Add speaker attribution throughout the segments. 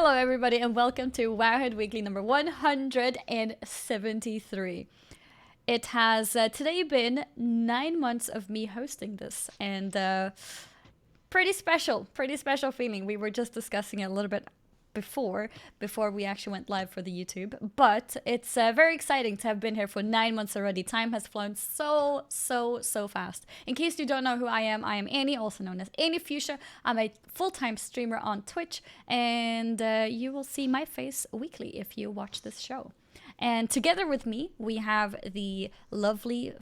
Speaker 1: Hello, everybody, and welcome to Wowhead Weekly number 173. It has today been 9 months of me hosting this, and pretty special feeling. We were just discussing it a little bit before we actually went live for the YouTube, but it's very exciting to have been here for 9 months already. Time has flown so fast. In case you don't know who I am Annie, also known as Annie Fuchsia. I'm a full-time streamer on Twitch, and you will see my face weekly if you watch this show. And together with me, we have the lovely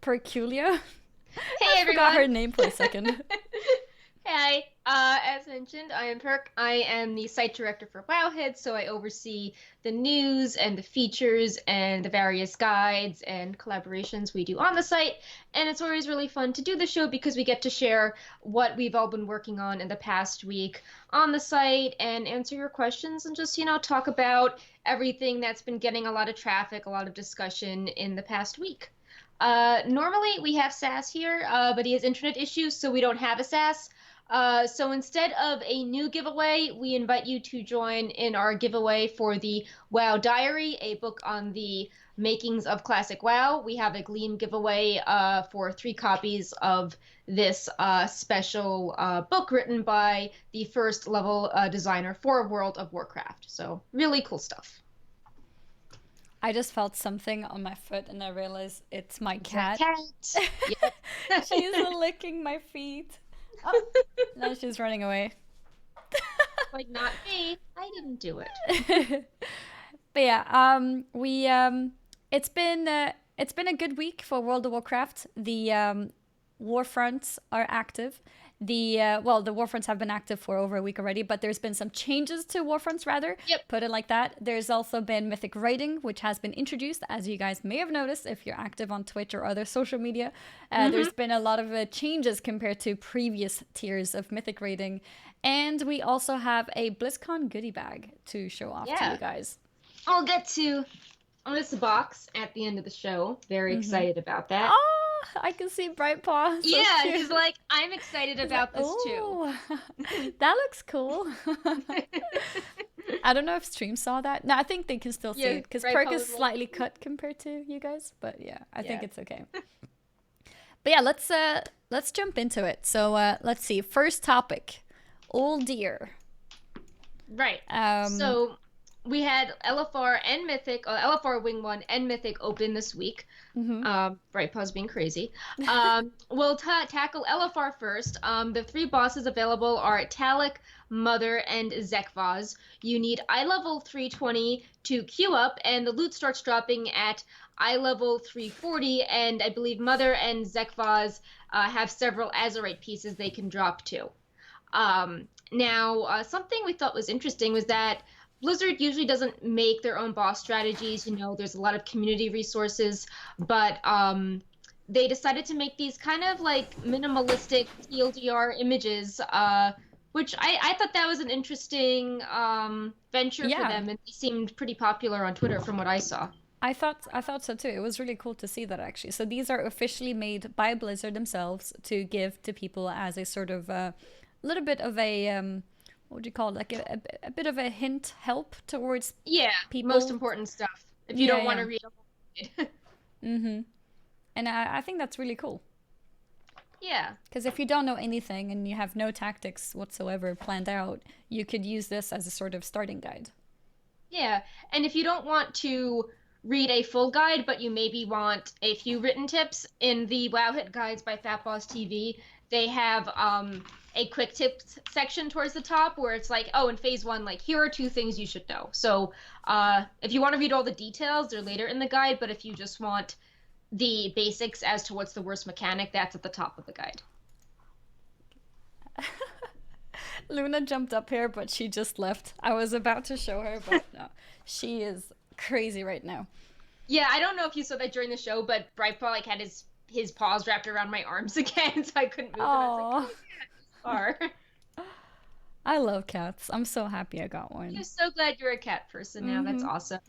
Speaker 1: Perculia.
Speaker 2: Hey, everyone.
Speaker 1: I forgot her name for a second.
Speaker 2: Hey, as mentioned, I am Perk. I am the site director for Wowhead, so I oversee the news and the features and the various guides and collaborations we do on the site. And it's always really fun to do the show because we get to share what we've all been working on in the past week on the site and answer your questions and just, talk about everything that's been getting a lot of traffic, a lot of discussion in the past week. Normally we have Sass here, but he has internet issues, so we don't have a Sass. So instead of a new giveaway, we invite you to join in our giveaway for the WoW Diary, a book on the makings of classic WoW. We have a Gleam giveaway for 3 copies of this special book written by the first level designer for World of Warcraft. So really cool stuff.
Speaker 1: I just felt something on my foot and I realized it's my cat.
Speaker 2: Yep.
Speaker 1: She's licking my feet. Oh, now she's running away.
Speaker 2: Like, not me. I didn't do it.
Speaker 1: But yeah, it's been a good week for World of Warcraft. The Warfronts are active. The Warfronts have been active for over a week already, but there's been some changes to Warfronts, rather.
Speaker 2: Yep.
Speaker 1: Put it like that. There's also been Mythic Raiding, which has been introduced, as you guys may have noticed if you're active on Twitch or other social media. There's been a lot of changes compared to previous tiers of Mythic Raiding. And we also have a Blizzcon Goodie Bag to show off to you guys.
Speaker 2: I'll get to this box at the end of the show. Very excited about that.
Speaker 1: Oh! I can see Bright Paw. So
Speaker 2: yeah,
Speaker 1: cute.
Speaker 2: he's like, I'm excited about this too.
Speaker 1: That looks cool. I don't know if stream saw that. No, I think they can still see it because Perk is slightly cut compared to you guys. But yeah, I think it's okay. But yeah, let's jump into it. So let's see. First topic, Old Deer.
Speaker 2: Right. So we had LFR and Mythic, LFR Wing 1 and Mythic open this week. Bright Paw's being crazy. We'll tackle LFR first. The 3 bosses available are Talik, Mother, and Zekvaz. You need eye level 320 to queue up, and the loot starts dropping at eye level 340, and I believe Mother and Zekvaz have several Azerite pieces they can drop to. Now, something we thought was interesting was that Blizzard usually doesn't make their own boss strategies. There's a lot of community resources, but they decided to make these kind of like minimalistic TLDR images, which I thought that was an interesting venture for them, and they seemed pretty popular on Twitter from what I saw.
Speaker 1: I thought so too. It was really cool to see that, actually. So these are officially made by Blizzard themselves to give to people as a sort of little bit of a what would you call it? Like a bit of a hint, help towards people.
Speaker 2: Most important stuff. If you don't want to read a whole
Speaker 1: And I think that's really cool.
Speaker 2: Yeah.
Speaker 1: Because if you don't know anything and you have no tactics whatsoever planned out, you could use this as a sort of starting guide.
Speaker 2: Yeah, and if you don't want to read a full guide, but you maybe want a few written tips, in the Wowhead Guides by Fatboss TV, they have a quick tips section towards the top where it's like, in phase 1, like, here are 2 things you should know. So if you want to read all the details, they're later in the guide, but if you just want the basics as to what's the worst mechanic, that's at the top of the guide.
Speaker 1: Luna jumped up here, but she just left. I was about to show her, but no. She is crazy right now.
Speaker 2: Yeah, I don't know if you saw that during the show, but Brightpaw had his paws wrapped around my arms again, so I couldn't move. And I was like,
Speaker 1: I love cats. I'm so happy I got one.
Speaker 2: I'm so glad you're a cat person now. That's awesome.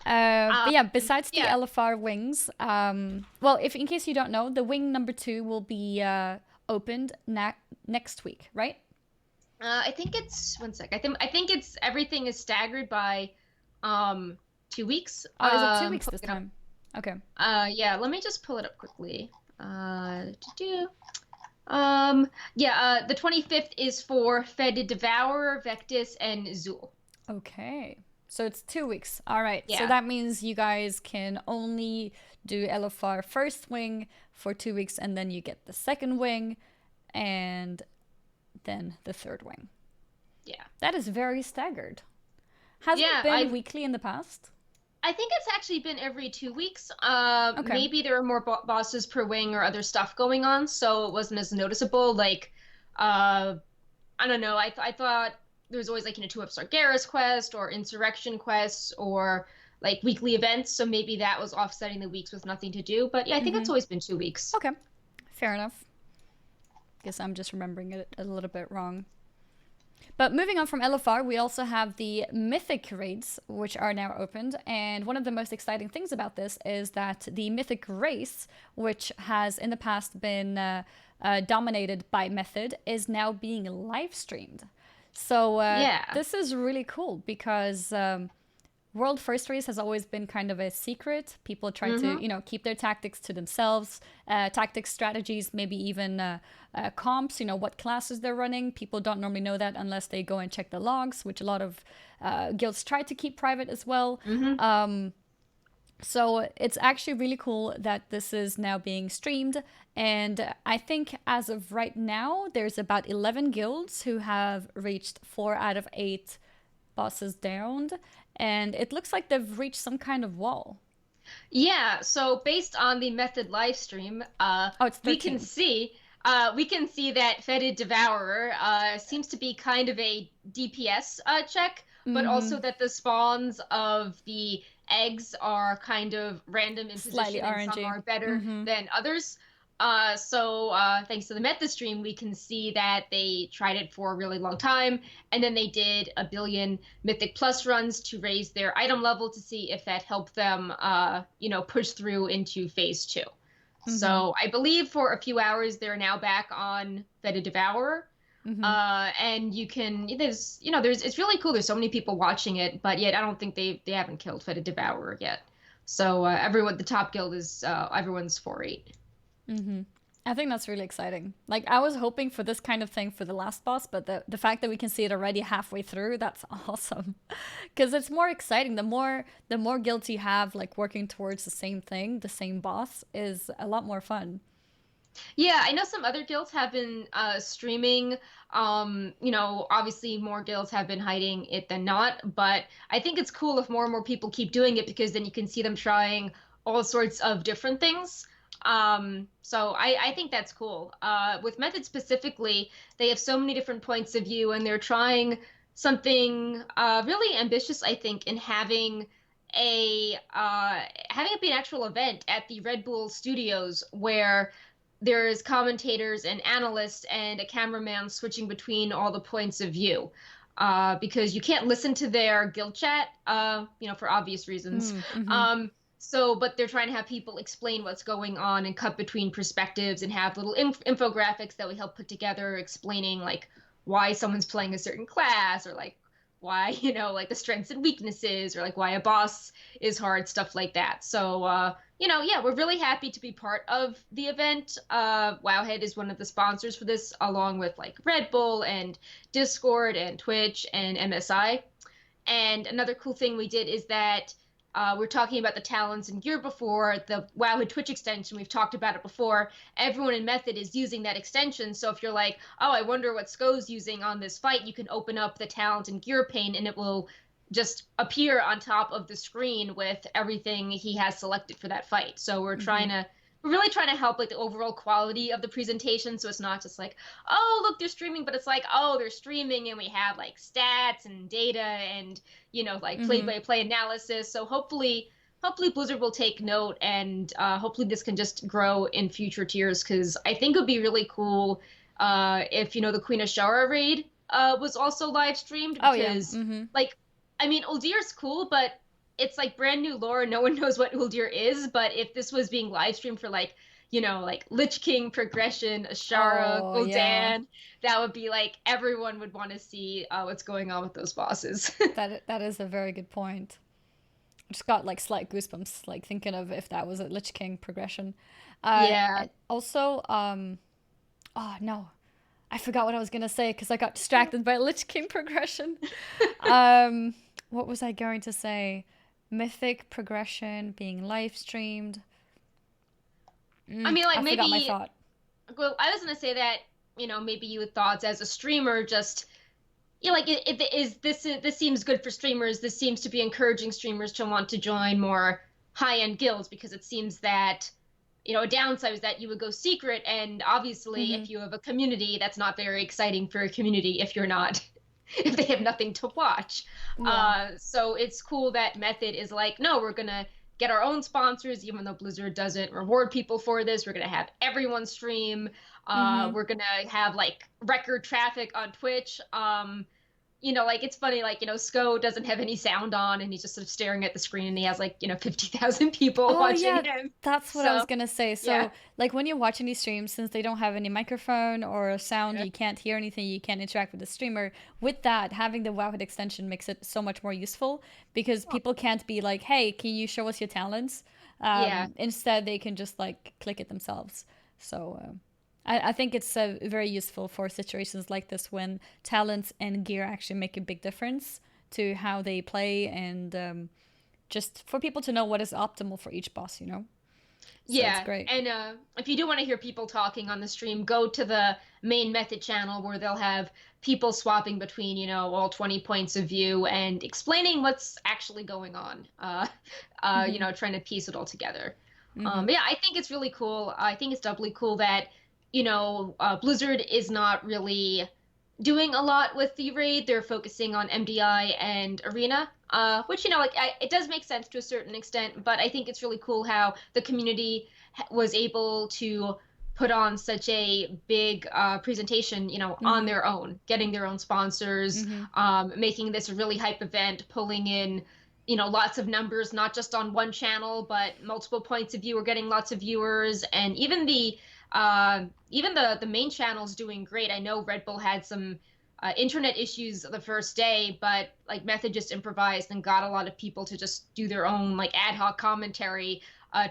Speaker 1: But yeah, besides the LFR wings, well, in case you don't know, the wing number 2 will be opened next week, right?
Speaker 2: I think it's one sec. I think it's everything is staggered by 2 weeks.
Speaker 1: Oh, is it 2 weeks
Speaker 2: Pulling
Speaker 1: this
Speaker 2: it up.
Speaker 1: time? Okay.
Speaker 2: Yeah, let me just pull it up quickly. Do yeah, the 25th is for Fed Devourer, Vectis, and Zool.
Speaker 1: Okay. So it's 2 weeks. All right. So
Speaker 2: Yeah.
Speaker 1: that means you guys can only do LFR first wing for 2 weeks, and then you get the second wing, and then the third wing.
Speaker 2: Yeah.
Speaker 1: That is very staggered. Hasn't it
Speaker 2: Yeah,
Speaker 1: been
Speaker 2: I
Speaker 1: weekly in the past?
Speaker 2: I think it's actually been every 2 weeks.
Speaker 1: Okay.
Speaker 2: Maybe there were more bosses per wing or other stuff going on, so it wasn't as noticeable. Like, uh, I don't know. I thought there was always like 2 episode Garrus quest or insurrection quests or like weekly events. So maybe that was offsetting the weeks with nothing to do. But yeah, I think it's always been 2 weeks.
Speaker 1: Okay. Fair enough. Guess I'm just remembering it a little bit wrong. But moving on from LFR, we also have the Mythic Crates, which are now opened. And one of the most exciting things about this is that the Mythic race, which has in the past been dominated by Method, is now being live streamed. So
Speaker 2: Yeah.
Speaker 1: this is really cool because World First Race has always been kind of a secret. People try to,
Speaker 2: Mm-hmm.
Speaker 1: keep their tactics to themselves, tactics, strategies, maybe even comps, what classes they're running. People don't normally know that unless they go and check the logs, which a lot of guilds try to keep private as well.
Speaker 2: Mm-hmm.
Speaker 1: So it's actually really cool that this is now being streamed. And I think as of right now, there's about 11 guilds who have reached 4 out of 8 bosses downed. And it looks like they've reached some kind of wall.
Speaker 2: Yeah, so based on the Method live stream,
Speaker 1: Oh, it's
Speaker 2: we can
Speaker 1: 13.
Speaker 2: see we can see that Fetid Devourer seems to be kind of a DPS check, but also that the spawns of the eggs are kind of random in
Speaker 1: Slightly
Speaker 2: position and some
Speaker 1: RNG.
Speaker 2: are better than others. So thanks to the meta stream, we can see that they tried it for a really long time, and then they did a billion Mythic Plus runs to raise their item level to see if that helped them, push through into phase two. So I believe for a few hours they're now back on Feta Devourer. And you can there's it's really cool. There's so many people watching it, but yet I don't think they haven't killed Feta Devourer yet. So everyone, the top guild is everyone's 4-8.
Speaker 1: I think that's really exciting. Like, I was hoping for this kind of thing for the last boss, but the fact that we can see it already halfway through, that's awesome. Because it's more exciting. The more guilds you have, like, working towards the same thing, the same boss, is a lot more fun.
Speaker 2: Yeah, I know some other guilds have been streaming. Obviously more guilds have been hiding it than not, but I think it's cool if more and more people keep doing it because then you can see them trying all sorts of different things. So I think that's cool. With Method specifically, they have so many different points of view and they're trying something really ambitious, I think, in having it be an actual event at the Red Bull Studios where there's commentators and analysts and a cameraman switching between all the points of view. Because you can't listen to their guild chat, for obvious reasons. But they're trying to have people explain what's going on and cut between perspectives and have little infographics that we help put together explaining like why someone's playing a certain class or like why, like the strengths and weaknesses or like why a boss is hard, stuff like that. So, yeah, we're really happy to be part of the event. Wowhead is one of the sponsors for this, along with like Red Bull and Discord and Twitch and MSI. And another cool thing we did is that we're talking about the talents and gear before, the Wowhead Twitch extension, we've talked about it before. Everyone in Method is using that extension. So if you're like, oh, I wonder what Sko's using on this fight, you can open up the talent and gear pane and it will just appear on top of the screen with everything he has selected for that fight. So we're really trying to help like the overall quality of the presentation. So it's not just like, oh, look, they're streaming, but it's like, oh, they're streaming and we have like stats and data and, like play-by-play analysis. So hopefully Blizzard will take note and hopefully this can just grow in future tiers. Cause I think it would be really cool if, the Queen of Shara raid was also live streamed because like, I mean, Uldir's cool, but it's like brand new lore. No one knows what Uldir is. But if this was being live streamed for like, like Lich King progression, Ashara,
Speaker 1: Oh, yeah.
Speaker 2: Gul'dan. That would be like everyone would want to see what's going on with those bosses.
Speaker 1: That is a very good point. Just got like slight goosebumps, like thinking of if that was a Lich King progression.
Speaker 2: Yeah.
Speaker 1: And also, oh no, I forgot what I was gonna say because I got distracted by Lich King progression. Um, what was I going to say? Mythic progression being live streamed.
Speaker 2: I mean, like
Speaker 1: I forgot my
Speaker 2: maybe,
Speaker 1: thought.
Speaker 2: well, I was gonna say that, maybe you had thoughts as a streamer, just like this seems good for streamers. This seems to be encouraging streamers to want to join more high-end guilds because it seems that, a downside is that you would go secret, and obviously
Speaker 1: Mm-hmm.
Speaker 2: if you have a community, that's not very exciting for a community if you're not if they have nothing to watch.
Speaker 1: Yeah.
Speaker 2: So it's cool that Method is like, no, we're gonna get our own sponsors, even though Blizzard doesn't reward people for this. We're gonna have everyone stream.
Speaker 1: Mm-hmm.
Speaker 2: We're gonna have like record traffic on Twitch. Like it's funny, like, Sko doesn't have any sound on and he's just sort of staring at the screen and he has like, 50,000 people
Speaker 1: Oh
Speaker 2: watching
Speaker 1: yeah,
Speaker 2: him.
Speaker 1: that's what I was
Speaker 2: So,
Speaker 1: gonna say.
Speaker 2: yeah.
Speaker 1: So like when you're watching these streams, since they don't have any microphone or sound,
Speaker 2: Yeah.
Speaker 1: you can't hear anything, you can't interact with the streamer. With that, having the Wowhead extension makes it so much more useful because people can't be like, "Hey, can you show us your talents?"
Speaker 2: Yeah.
Speaker 1: Instead, they can just like click it themselves. So I think it's very useful for situations like this when talents and gear actually make a big difference to how they play and just for people to know what is optimal for each boss, you know? So it's
Speaker 2: Yeah,
Speaker 1: great.
Speaker 2: and if you do want to hear people talking on the stream, go to the main Method channel where they'll have people swapping between, all 20 points of view and explaining what's actually going on.
Speaker 1: Mm-hmm.
Speaker 2: Trying to piece it all together.
Speaker 1: Mm-hmm.
Speaker 2: But yeah, I think it's really cool. I think it's doubly cool that, Blizzard is not really doing a lot with the raid. They're focusing on MDI and Arena, which, it does make sense to a certain extent, but I think it's really cool how the community was able to put on such a big presentation, on
Speaker 1: Mm-hmm.
Speaker 2: their own, getting their own sponsors,
Speaker 1: Mm-hmm.
Speaker 2: making this a really hype event, pulling in, lots of numbers, not just on one channel, but multiple points of view. We're getting lots of viewers, and even the main channel's doing great. I know Red Bull had some internet issues the first day, but like Method just improvised and got a lot of people to just do their own like ad hoc commentary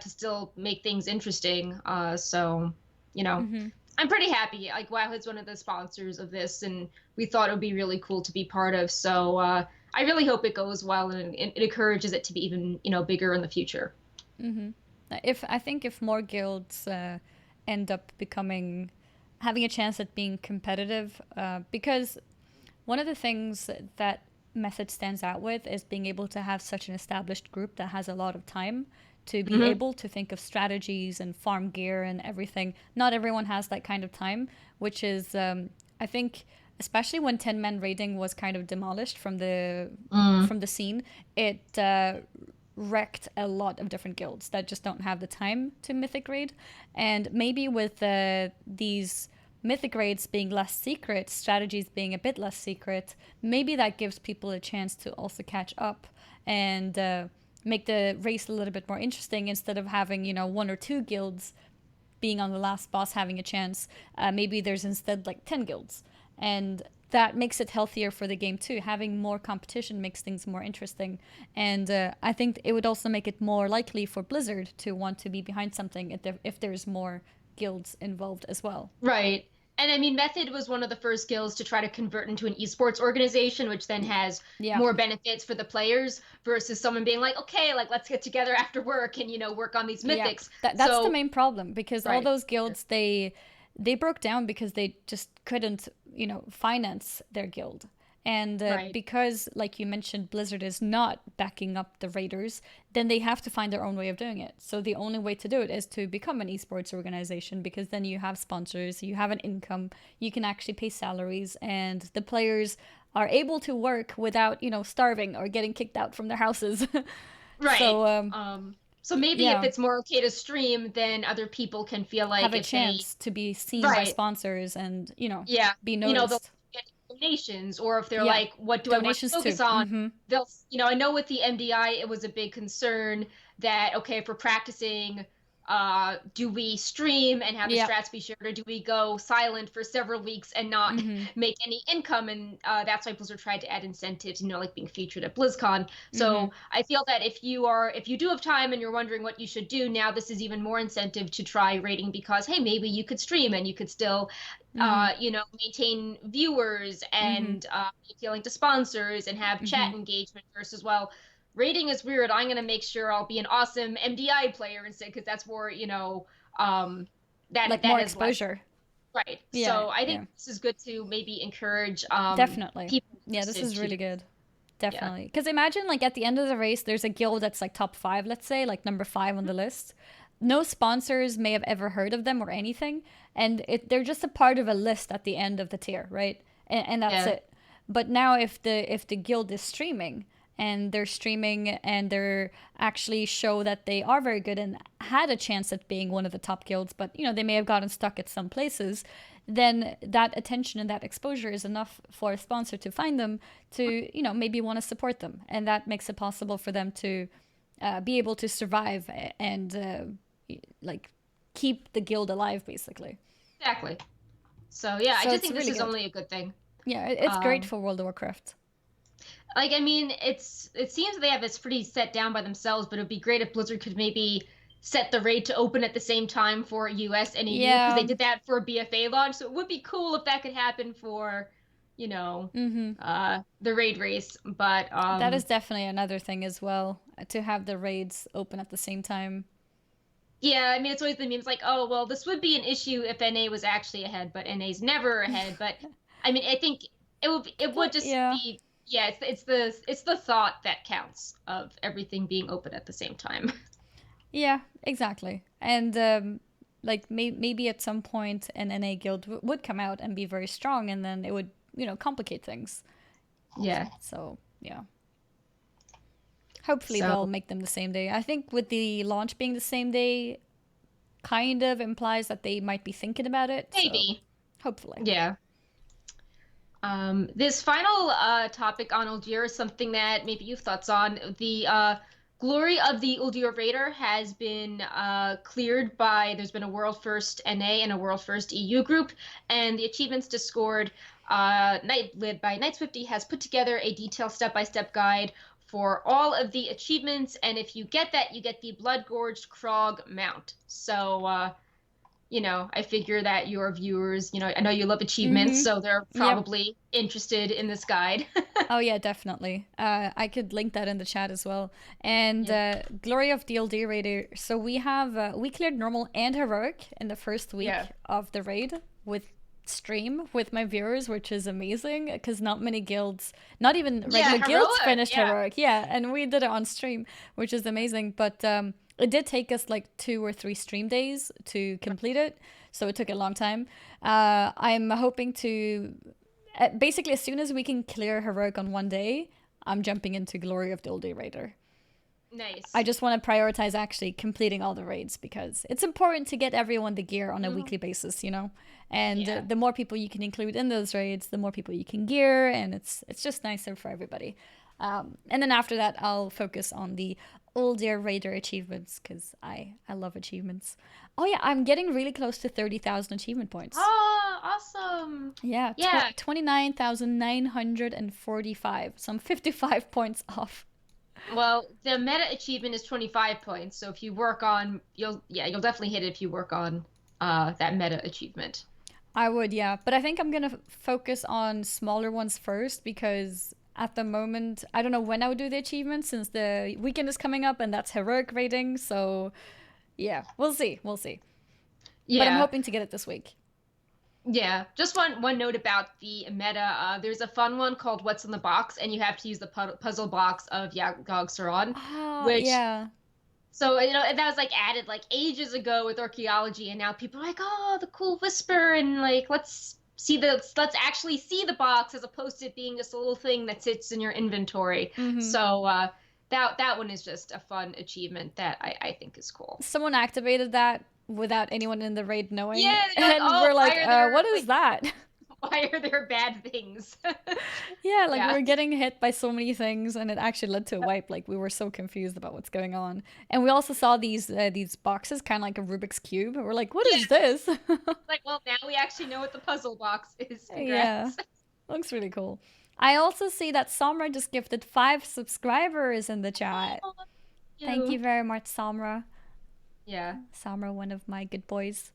Speaker 2: to still make things interesting. So, you know,
Speaker 1: Mm-hmm.
Speaker 2: I'm pretty happy. Like Wowhead's one of the sponsors of this, and we thought it would be really cool to be part of. So I really hope it goes well and it encourages it to be even, bigger in the future.
Speaker 1: Mm-hmm. If I think if more guilds end up becoming having a chance at being competitive, because one of the things that Method stands out with is being able to have such an established group that has a lot of time to be
Speaker 2: Hmm.
Speaker 1: able to think of strategies and farm gear and everything. Not everyone has that kind of time, which is, I think, especially when 10-man raiding was kind of demolished
Speaker 2: Mm.
Speaker 1: from the scene, it wrecked a lot of different guilds that just don't have the time to mythic raid. And maybe with these mythic raids being less secret, strategies being a bit less secret, maybe that gives people a chance to also catch up and make the race a little bit more interesting instead of having, one or two guilds being on the last boss having a chance. Maybe there's instead like 10 guilds. And that makes it healthier for the game too. Having more competition makes things more interesting. And I think it would also make it more likely for Blizzard to want to be behind something if there's more guilds involved as well.
Speaker 2: Right. And I mean, Method was one of the first guilds to try to convert into an esports organization, which then has
Speaker 1: Yeah.
Speaker 2: more benefits for the players versus someone being like, okay, like let's get together after work and, work on these
Speaker 1: Yeah,
Speaker 2: mythics.
Speaker 1: that's the
Speaker 2: So,
Speaker 1: main problem because all
Speaker 2: right.
Speaker 1: those guilds they broke down because they just couldn't finance their guild, and
Speaker 2: Right.
Speaker 1: because like you mentioned, Blizzard is not backing up the raiders, then they have to find their own way of doing it. So the only way to do it is to become an esports organization because then you have sponsors, you have an income, you can actually pay salaries, and the players are able to work without starving or getting kicked out from their houses.
Speaker 2: Right.
Speaker 1: So
Speaker 2: So maybe if
Speaker 1: yeah,
Speaker 2: it's more okay to stream, then other people can feel
Speaker 1: have
Speaker 2: like
Speaker 1: a
Speaker 2: if they,
Speaker 1: chance to be seen by
Speaker 2: right.
Speaker 1: sponsors and
Speaker 2: Yeah,
Speaker 1: be
Speaker 2: they'll
Speaker 1: noticed.
Speaker 2: get donations, or if they're
Speaker 1: Yeah,
Speaker 2: like, what do I want to
Speaker 1: donations too.
Speaker 2: focus on?
Speaker 1: Mm-hmm.
Speaker 2: They'll, I know with the MDI, it was a big concern that, okay, if we're practicing do we stream and have the
Speaker 1: Yep.
Speaker 2: strats be shared, or do we go silent for several weeks and not
Speaker 1: Mm-hmm.
Speaker 2: make any income? And that's why Blizzard tried to add incentives, like being featured at BlizzCon.
Speaker 1: Mm-hmm.
Speaker 2: So I feel that if you do have time and you're wondering what you should do, now this is even more incentive to try rating, because hey, maybe you could stream and you could still
Speaker 1: Mm-hmm.
Speaker 2: maintain viewers
Speaker 1: Mm-hmm.
Speaker 2: and be appealing to sponsors and have
Speaker 1: Mm-hmm.
Speaker 2: chat engagement versus, well, rating is weird. I'm going to make sure I'll be an awesome MDI player instead, because that's more,
Speaker 1: Like
Speaker 2: that
Speaker 1: more
Speaker 2: has less.
Speaker 1: exposure.
Speaker 2: Right.
Speaker 1: Yeah,
Speaker 2: So I think
Speaker 1: yeah.
Speaker 2: this is good to maybe encourage
Speaker 1: Definitely.
Speaker 2: people
Speaker 1: Yeah, this
Speaker 2: interested
Speaker 1: is
Speaker 2: to,
Speaker 1: really good.
Speaker 2: yeah.
Speaker 1: Definitely. Because imagine, like, at the end of the race, there's a guild that's like top 5, let's say, like number 5 on the list. No sponsors may have ever heard of them or anything. And they're just a part of a list at the end of the tier, right? And that's
Speaker 2: Yeah.
Speaker 1: it. But now if the guild is streaming, and they're streaming and they're actually show that they are very good and had a chance at being one of the top guilds, but they may have gotten stuck at some places, then that attention and that exposure is enough for a sponsor to find them to maybe want to support them, and that makes it possible for them to be able to survive and like keep the guild alive, basically.
Speaker 2: Exactly. So yeah, I
Speaker 1: So
Speaker 2: just
Speaker 1: it's
Speaker 2: think this
Speaker 1: really
Speaker 2: is
Speaker 1: good.
Speaker 2: only a good thing.
Speaker 1: Yeah, it's great
Speaker 2: Um,
Speaker 1: for World of Warcraft.
Speaker 2: like, I mean, it seems they have this pretty set down by themselves, but it'd be great if Blizzard could maybe set the raid to open at the same time for US and EU, because they
Speaker 1: Yeah.
Speaker 2: did that for BFA launch. So it would be cool if that could happen for,
Speaker 1: Mm-hmm.
Speaker 2: the raid race. But
Speaker 1: That is definitely another thing as well, to have the raids open at the same time.
Speaker 2: yeah, I mean, it's always the memes like, oh, well, this would be an issue if NA was actually ahead, but NA's never ahead. But I mean, I think it would just
Speaker 1: Yeah.
Speaker 2: be, yeah, it's the thought that counts of everything being open at the same time.
Speaker 1: Yeah, exactly. And like maybe at some point an NA guild would come out and be very strong, and then it would complicate things.
Speaker 2: Yeah.
Speaker 1: So yeah, hopefully they'll
Speaker 2: So
Speaker 1: make them the same day. I think with the launch being the same day, kind of implies that they might be thinking about it. So
Speaker 2: maybe,
Speaker 1: hopefully.
Speaker 2: yeah. This final topic on Uldir is something that maybe you've thoughts on. The glory of the Uldir Raider has been cleared by, there's been a world first NA and a world first EU group, and the achievements Discord, led by Knights50, has put together a detailed step-by-step guide for all of the achievements, and if you get that, you get the Blood Gorged Krog mount. So I figure that your viewers, I know you love achievements,
Speaker 1: Mm-hmm.
Speaker 2: so they're
Speaker 1: Yep.
Speaker 2: probably interested in this guide.
Speaker 1: Oh yeah, definitely. I could link that in the chat as well. And
Speaker 2: Yeah.
Speaker 1: Glory of DLD Raider. So we cleared normal and heroic in the first week
Speaker 2: Yeah.
Speaker 1: of the raid with stream with my viewers, which is amazing because not many guilds, not even
Speaker 2: Yeah,
Speaker 1: regular guilds,
Speaker 2: heroic.
Speaker 1: finished
Speaker 2: Yeah.
Speaker 1: heroic. Yeah, and we did it on stream, which is amazing. But it did take us like 2 or 3 stream days to complete it, so it took a long time. I'm hoping to basically, as soon as we can clear heroic on one day, I'm jumping into Glory of the Old Raider. I
Speaker 2: Nice.
Speaker 1: just want to prioritize actually completing all the raids because it's important to get everyone the gear on a
Speaker 2: Mhm.
Speaker 1: weekly basis. And
Speaker 2: Yeah.
Speaker 1: the more people you can include in those raids, the more people you can gear, and it's just nicer for everybody. And then after that, I'll focus on the Old Raider achievements because I love achievements. Oh yeah, I'm getting really close to 30,000 achievement points.
Speaker 2: Oh, awesome.
Speaker 1: Yeah,
Speaker 2: Yeah.
Speaker 1: 29,945. So I'm 55 points off.
Speaker 2: Well, the meta achievement is 25 points, so if you work on, you'll definitely hit it if you work on that meta achievement.
Speaker 1: I would, yeah. But I think I'm going to focus on smaller ones first because at the moment, I don't know when I would do the achievement since the weekend is coming up and that's heroic rating. So yeah, we'll see. We'll see. But I'm
Speaker 2: Yeah.
Speaker 1: hoping to get it this week.
Speaker 2: Yeah, just one note about the meta. There's a fun one called "What's in the Box," and you have to use the puzzle box of Yagog Saron,
Speaker 1: Ah,
Speaker 2: which,
Speaker 1: yeah.
Speaker 2: so and that was like added like ages ago with archaeology, and now people are like, oh, the cool whisper, and like let's actually see the box as opposed to it being just a little thing that sits in your inventory.
Speaker 1: Mm-hmm.
Speaker 2: So that one is just a fun achievement that I think is cool.
Speaker 1: Someone activated that without anyone in the raid knowing.
Speaker 2: Yeah, you're like,
Speaker 1: And
Speaker 2: oh,
Speaker 1: we're
Speaker 2: why
Speaker 1: like,
Speaker 2: are there
Speaker 1: what is
Speaker 2: like
Speaker 1: that?
Speaker 2: why are there bad things?
Speaker 1: Yeah, like we
Speaker 2: Yeah.
Speaker 1: were getting hit by so many things, and it actually led to a wipe. Like we were so confused about what's going on, and we also saw these boxes, kind of like a Rubik's cube. And we're like, "What is
Speaker 2: Yes.
Speaker 1: this?"
Speaker 2: Like, well, now we actually know what the puzzle box is.
Speaker 1: Yeah,
Speaker 2: Congrats.
Speaker 1: looks really cool. I also see that Samra just gifted 5 subscribers in the chat.
Speaker 2: Oh,
Speaker 1: Thank you
Speaker 2: you.
Speaker 1: very much, Samra.
Speaker 2: Yeah.
Speaker 1: Samra, one of my good boys.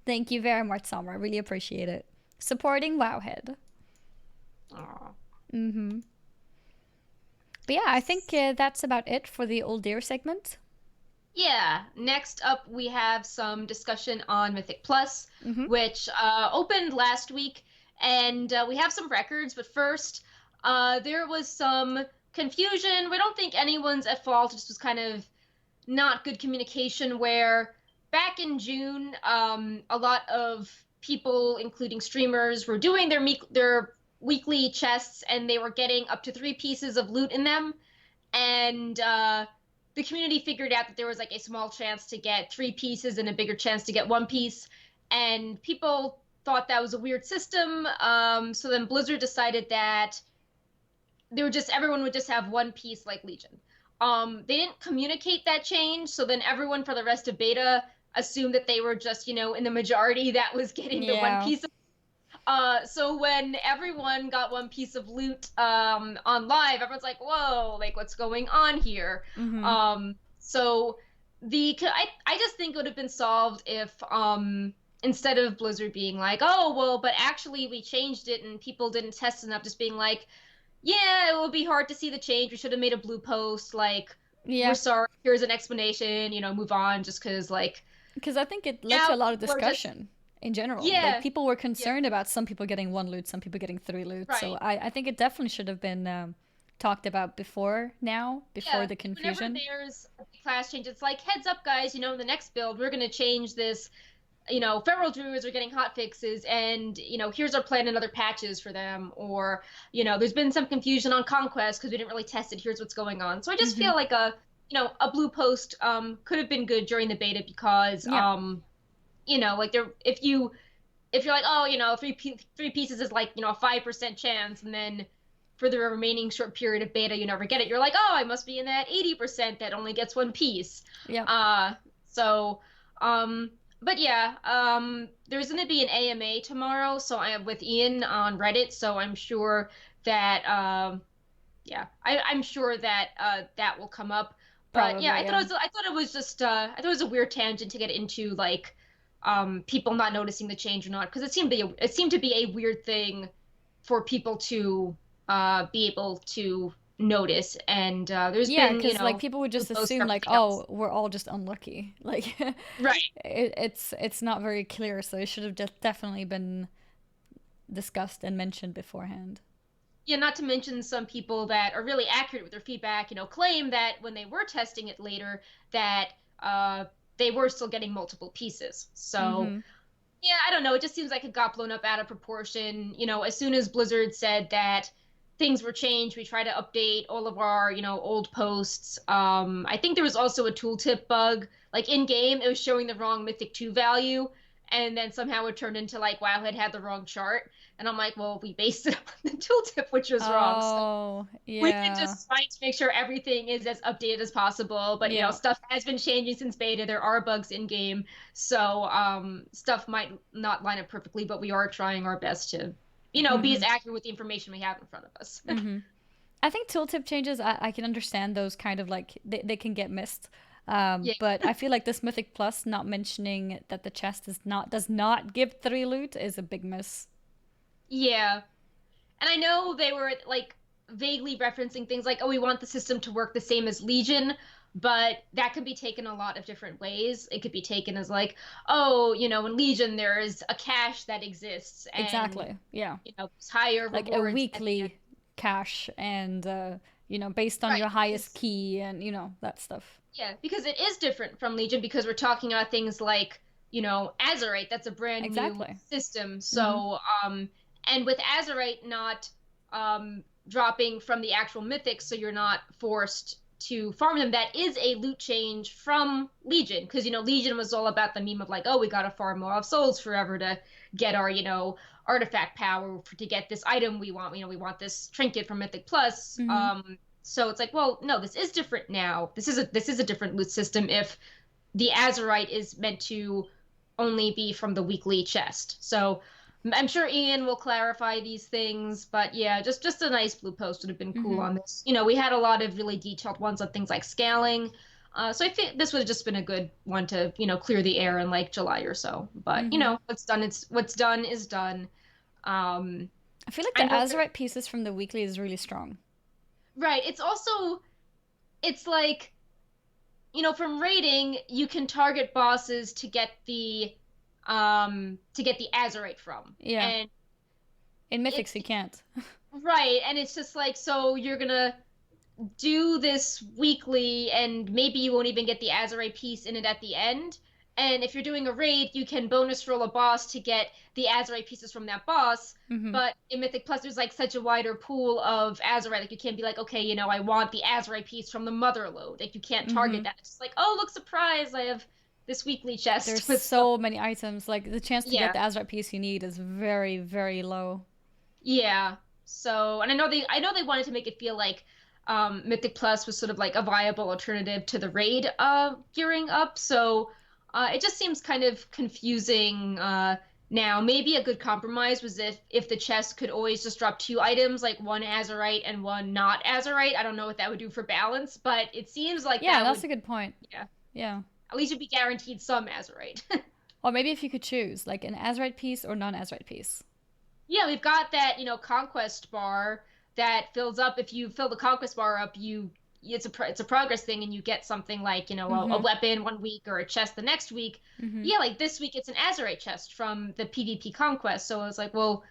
Speaker 1: Thank you very much, Samra. Really appreciate it. Supporting Wowhead.
Speaker 2: Aw.
Speaker 1: Mm-hmm. But yeah, I think that's about it for the Old Deer segment.
Speaker 2: Yeah, next up we have some discussion on Mythic Plus,
Speaker 1: Mm-hmm.
Speaker 2: which opened last week, and we have some records. But first, there was some confusion. We don't think anyone's at fault. It just was kind of not good communication. Where back in June, a lot of people, including streamers, were doing their weekly chests, and they were getting up to 3 pieces of loot in them, and the community figured out that there was like a small chance to get 3 pieces and a bigger chance to get 1 piece, and people thought that was a weird system. So then Blizzard decided that everyone would just have 1 piece like Legion. They didn't communicate that change, so then everyone for the rest of beta assumed that they were just, in the majority that was getting the one
Speaker 1: Yeah.
Speaker 2: piece. So when everyone got 1 piece of loot on live, everyone's like, "Whoa, like what's going on here?"
Speaker 1: Mm-hmm.
Speaker 2: So I just think it would have been solved if instead of Blizzard being like, "Oh, well, but actually we changed it and people didn't test enough," just being like, "Yeah, it will be hard to see the change. We should have made a blue post like, we're
Speaker 1: Yeah,
Speaker 2: sorry, here's an explanation, move on," just because like
Speaker 1: because I think it led
Speaker 2: now
Speaker 1: to a lot of
Speaker 2: we're just
Speaker 1: discussion in general. Like
Speaker 2: yeah,
Speaker 1: people were
Speaker 2: yeah,
Speaker 1: concerned about some people getting 1 loot, some people getting 3 loot. So
Speaker 2: right.
Speaker 1: I think it definitely should have been talked about before now, before
Speaker 2: Yeah,
Speaker 1: the
Speaker 2: whenever
Speaker 1: confusion.
Speaker 2: there's a class change, it's like, heads up, guys, in the next build, we're going to change this. Feral Druids are getting hot fixes, and, here's our plan and other patches for them. Or, there's been some confusion on Conquest because we didn't really test it. Here's what's going on. So I just
Speaker 1: Mm-hmm.
Speaker 2: feel like a blue post could have been good during the beta because,
Speaker 1: Yeah.
Speaker 2: like if you're like, oh, 3 pieces is like, a 5% chance, and then for the remaining short period of beta you never get it, you're like, oh, I must be in that 80% that only gets 1 piece.
Speaker 1: Yeah.
Speaker 2: So but yeah, there's going to be an AMA tomorrow, so I am with Ian on Reddit, so I'm sure that yeah, I'm sure that that will come up. But yeah,
Speaker 1: Probably. Yeah.
Speaker 2: I thought it was just I thought it was a weird tangent to get into, like people not noticing the change or not, because it seemed to be a weird thing for people to be able to notice. And there's
Speaker 1: Yeah,
Speaker 2: been,
Speaker 1: because like people would
Speaker 2: blue
Speaker 1: just
Speaker 2: posts for
Speaker 1: assume like,
Speaker 2: everything else.
Speaker 1: oh, we're all just unlucky. Like
Speaker 2: Right.
Speaker 1: it's not very clear, so it should have just definitely been discussed and mentioned beforehand.
Speaker 2: Yeah, not to mention some people that are really accurate with their feedback, claim that when they were testing it later, that they were still getting multiple pieces. So
Speaker 1: Mm-hmm.
Speaker 2: yeah, I don't know. It just seems like it got blown up out of proportion. As soon as Blizzard said that things were changed, we try to update all of our, old posts. I think there was also a tooltip bug. Like in game, it was showing the wrong Mythic 2 value, and then somehow it turned into like Wowhead had the wrong chart. And I'm like, well, we based it on the tooltip, which was wrong. So
Speaker 1: Oh,
Speaker 2: we've been
Speaker 1: yeah.
Speaker 2: just trying to make sure everything is as updated as possible. But
Speaker 1: Yeah.
Speaker 2: stuff has been changing since beta. There are bugs in game, so stuff might not line up perfectly. But we are trying our best to, be
Speaker 1: Mm-hmm.
Speaker 2: as accurate with the information we have in front of us.
Speaker 1: Mm-hmm. I think tooltip changes, I can understand those kind of like they can get missed.
Speaker 2: Yeah,
Speaker 1: But I feel like this Mythic Plus not mentioning that the chest does not give 3 loot is a big miss.
Speaker 2: yeah. And I know they were like vaguely referencing things like, oh, we want the system to work the same as Legion, but that could be taken a lot of different ways. It could be taken as like, oh, in Legion there's a cache that exists, and
Speaker 1: Exactly. Yeah.
Speaker 2: it's higher
Speaker 1: Like a
Speaker 2: rewards at the end.
Speaker 1: weekly cache and based on
Speaker 2: Right,
Speaker 1: your highest
Speaker 2: because
Speaker 1: key and that stuff.
Speaker 2: yeah, because it is different from Legion, because we're talking about things like, Azerite, that's a brand new
Speaker 1: Exactly.
Speaker 2: system.
Speaker 1: Mm-hmm.
Speaker 2: So, and with Azerite not dropping from the actual mythics, so you're not forced to farm them that is a loot change from Legion, because Legion was all about the meme of like, oh, we gotta farm more of souls forever to get our artifact power to get this item we want. We want this trinket from Mythic Plus. So it's like, well, no, this is different now. This is a different loot system if the Azerite is meant to only be from the weekly chest. So I'm sure Ian will clarify these things, but yeah, just a nice blue post would have been cool on this. We had a lot of really detailed ones on things like scaling. So I think this would have just been a good one to, clear the air in like July or so. But what's done is done.
Speaker 1: I feel like the Azerite pieces from the weekly is really strong.
Speaker 2: Right. It's like, from raiding, you can target bosses to get the Azerite from.
Speaker 1: Yeah.
Speaker 2: And
Speaker 1: in Mythics you can't.
Speaker 2: Right, and it's just like, so you're gonna do this weekly, and maybe you won't even get the Azerite piece in it at the end. And if you're doing a raid, you can bonus roll a boss to get the Azerite pieces from that boss. But in Mythic Plus, there's like such a wider pool of Azerite. Like you can't be like, okay, I want the Azerite piece from the Mother Load. Like you can't target that. It's just like, oh, look, surprise! I have this weekly chest.
Speaker 1: There's so many items. Like the chance to get the Azerite piece you need is very, very low.
Speaker 2: Yeah. So, and I know they wanted to make it feel like Mythic Plus was sort of like a viable alternative to the raid gearing up. So. It just seems kind of confusing now. Maybe a good compromise was if the chest could always just drop 2 items, like one Azerite and one not Azerite. I don't know what that would do for balance, but it seems like
Speaker 1: that's a good point.
Speaker 2: Yeah. At least you'd be guaranteed some Azerite.
Speaker 1: Or maybe if you could choose, like an Azerite piece or non-Azerite piece.
Speaker 2: Yeah, we've got that, conquest bar that fills up. If you fill the conquest bar up, it's a progress thing, and you get something like a weapon one week or a chest the next week. Yeah, like this week it's an Azerite chest from the PvP conquest. So I was like, well,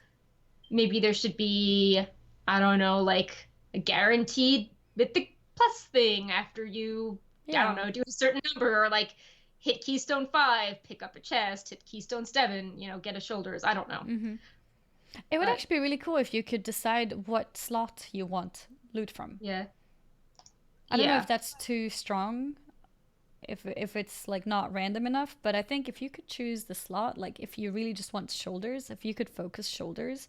Speaker 2: maybe there should be, I don't know, like a guaranteed Mythic Plus thing after you I don't know, do a certain number, or like hit Keystone 5, pick up a chest, hit Keystone 7, get a shoulders. I don't know.
Speaker 1: It would actually be really cool if you could decide what slot you want loot from.
Speaker 2: Yeah.
Speaker 1: I don't know if that's too strong, if it's like not random enough, but I think if you could choose the slot, like if you really just want shoulders, if you could focus shoulders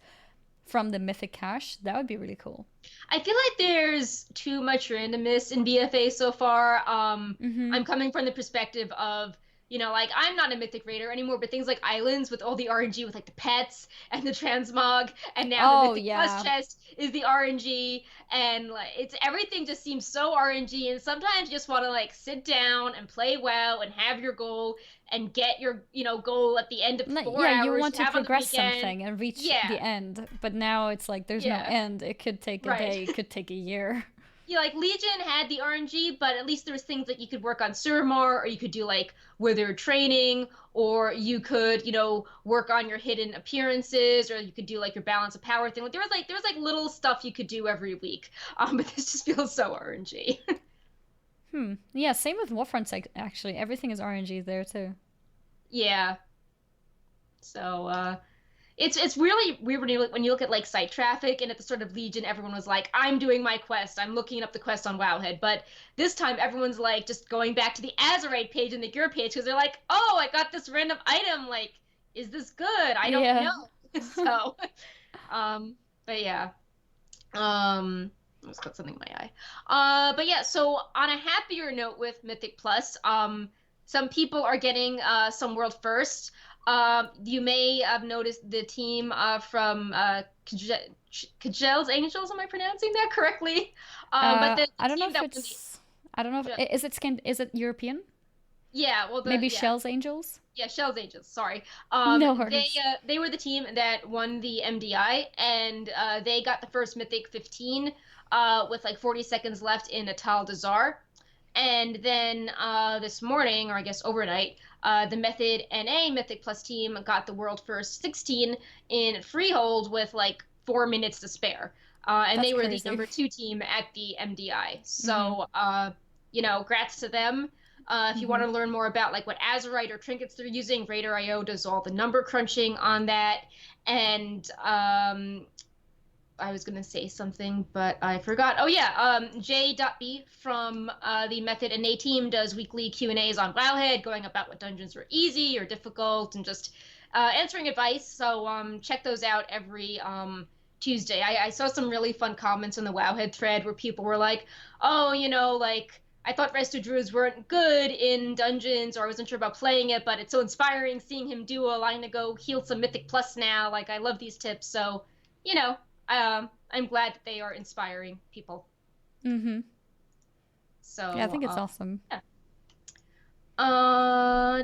Speaker 1: from the Mythic cache, that would be really cool.
Speaker 2: I feel like there's too much randomness in BFA so far. I'm coming from the perspective of, like I'm not a Mythic Raider anymore, but things like Islands with all the RNG with like the pets and the transmog, and now the Mythic Plus chest is the RNG, and like everything just seems so RNG, and sometimes you just want to like sit down and play WoW and have your goal and get your goal at the end of 4 hours.
Speaker 1: Yeah, you want to progress something and reach the end, but now it's like there's no end. It could take a day, it could take a year.
Speaker 2: Yeah, like Legion had the RNG, but at least there was things that you could work on Suramar, or you could do like Wither training, or you could, work on your hidden appearances, or you could do like your balance of power thing. Like there was like little stuff you could do every week. But this just feels so RNG.
Speaker 1: Yeah, same with Warfronts actually. Everything is RNG there too.
Speaker 2: Yeah. So it's really weird when you look at like site traffic, and at the start of Legion, everyone was like, I'm doing my quest, I'm looking up the quest on Wowhead. But this time everyone's like just going back to the Azerite page and the gear page, because they're like, oh, I got this random item, like, is this good? I don't know. So but yeah. I almost got something in my eye. But yeah, so on a happier note with Mythic Plus, some people are getting some world firsts. You may have noticed the team from Kajel's Angels. Am I pronouncing that correctly? But
Speaker 1: I don't know if it's. I don't know if is it European?
Speaker 2: Yeah, well,
Speaker 1: maybe Shell's Angels.
Speaker 2: Yeah, Shell's Angels. Sorry.
Speaker 1: No worries.
Speaker 2: They were the team that won the MDI, and they got the first Mythic 15 with like 40 seconds left in Atal Dazar. And then this morning, or I guess overnight, the Method NA Mythic Plus team got the world first 16 in Freehold with like 4 minutes to spare. And they were crazy. The number 2 team at the MDI. So, grats to them. If you want to learn more about like what Azerite or trinkets they're using, Raider.io does all the number crunching on that. And I was gonna say something, but I forgot. Oh yeah, J.B from the Method and A team does weekly Q&As on Wowhead, going about what dungeons were easy or difficult, and just answering advice. So check those out every Tuesday. I saw some really fun comments on the Wowhead thread where people were like, "Oh, like I thought Resto Druids weren't good in dungeons, or I wasn't sure about playing it, but it's so inspiring seeing him duel. I'm gonna go heal some Mythic Plus now. Like I love these tips." So you know, I'm glad that they are inspiring people.
Speaker 1: Mm-hmm.
Speaker 2: So,
Speaker 1: Yeah, I think it's awesome.
Speaker 2: yeah. Oh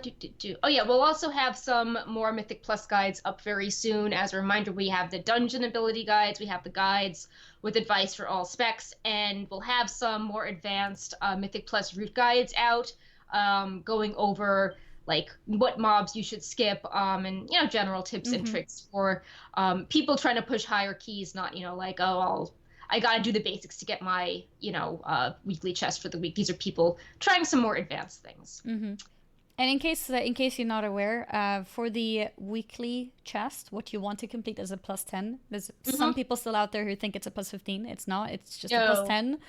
Speaker 2: yeah, we'll also have some more Mythic Plus guides up very soon. As a reminder, we have the dungeon ability guides, we have the guides with advice for all specs, and we'll have some more advanced Mythic Plus route guides out, going over like what mobs you should skip, and general tips and tricks for people trying to push higher keys, not like, oh, I gotta do the basics to get my weekly chest for the week. These are people trying some more advanced things.
Speaker 1: Mm-hmm. And in case you're not aware, for the weekly chest, what you want to complete is a +10. There's some people still out there who think it's a +15. It's not. It's just a +10.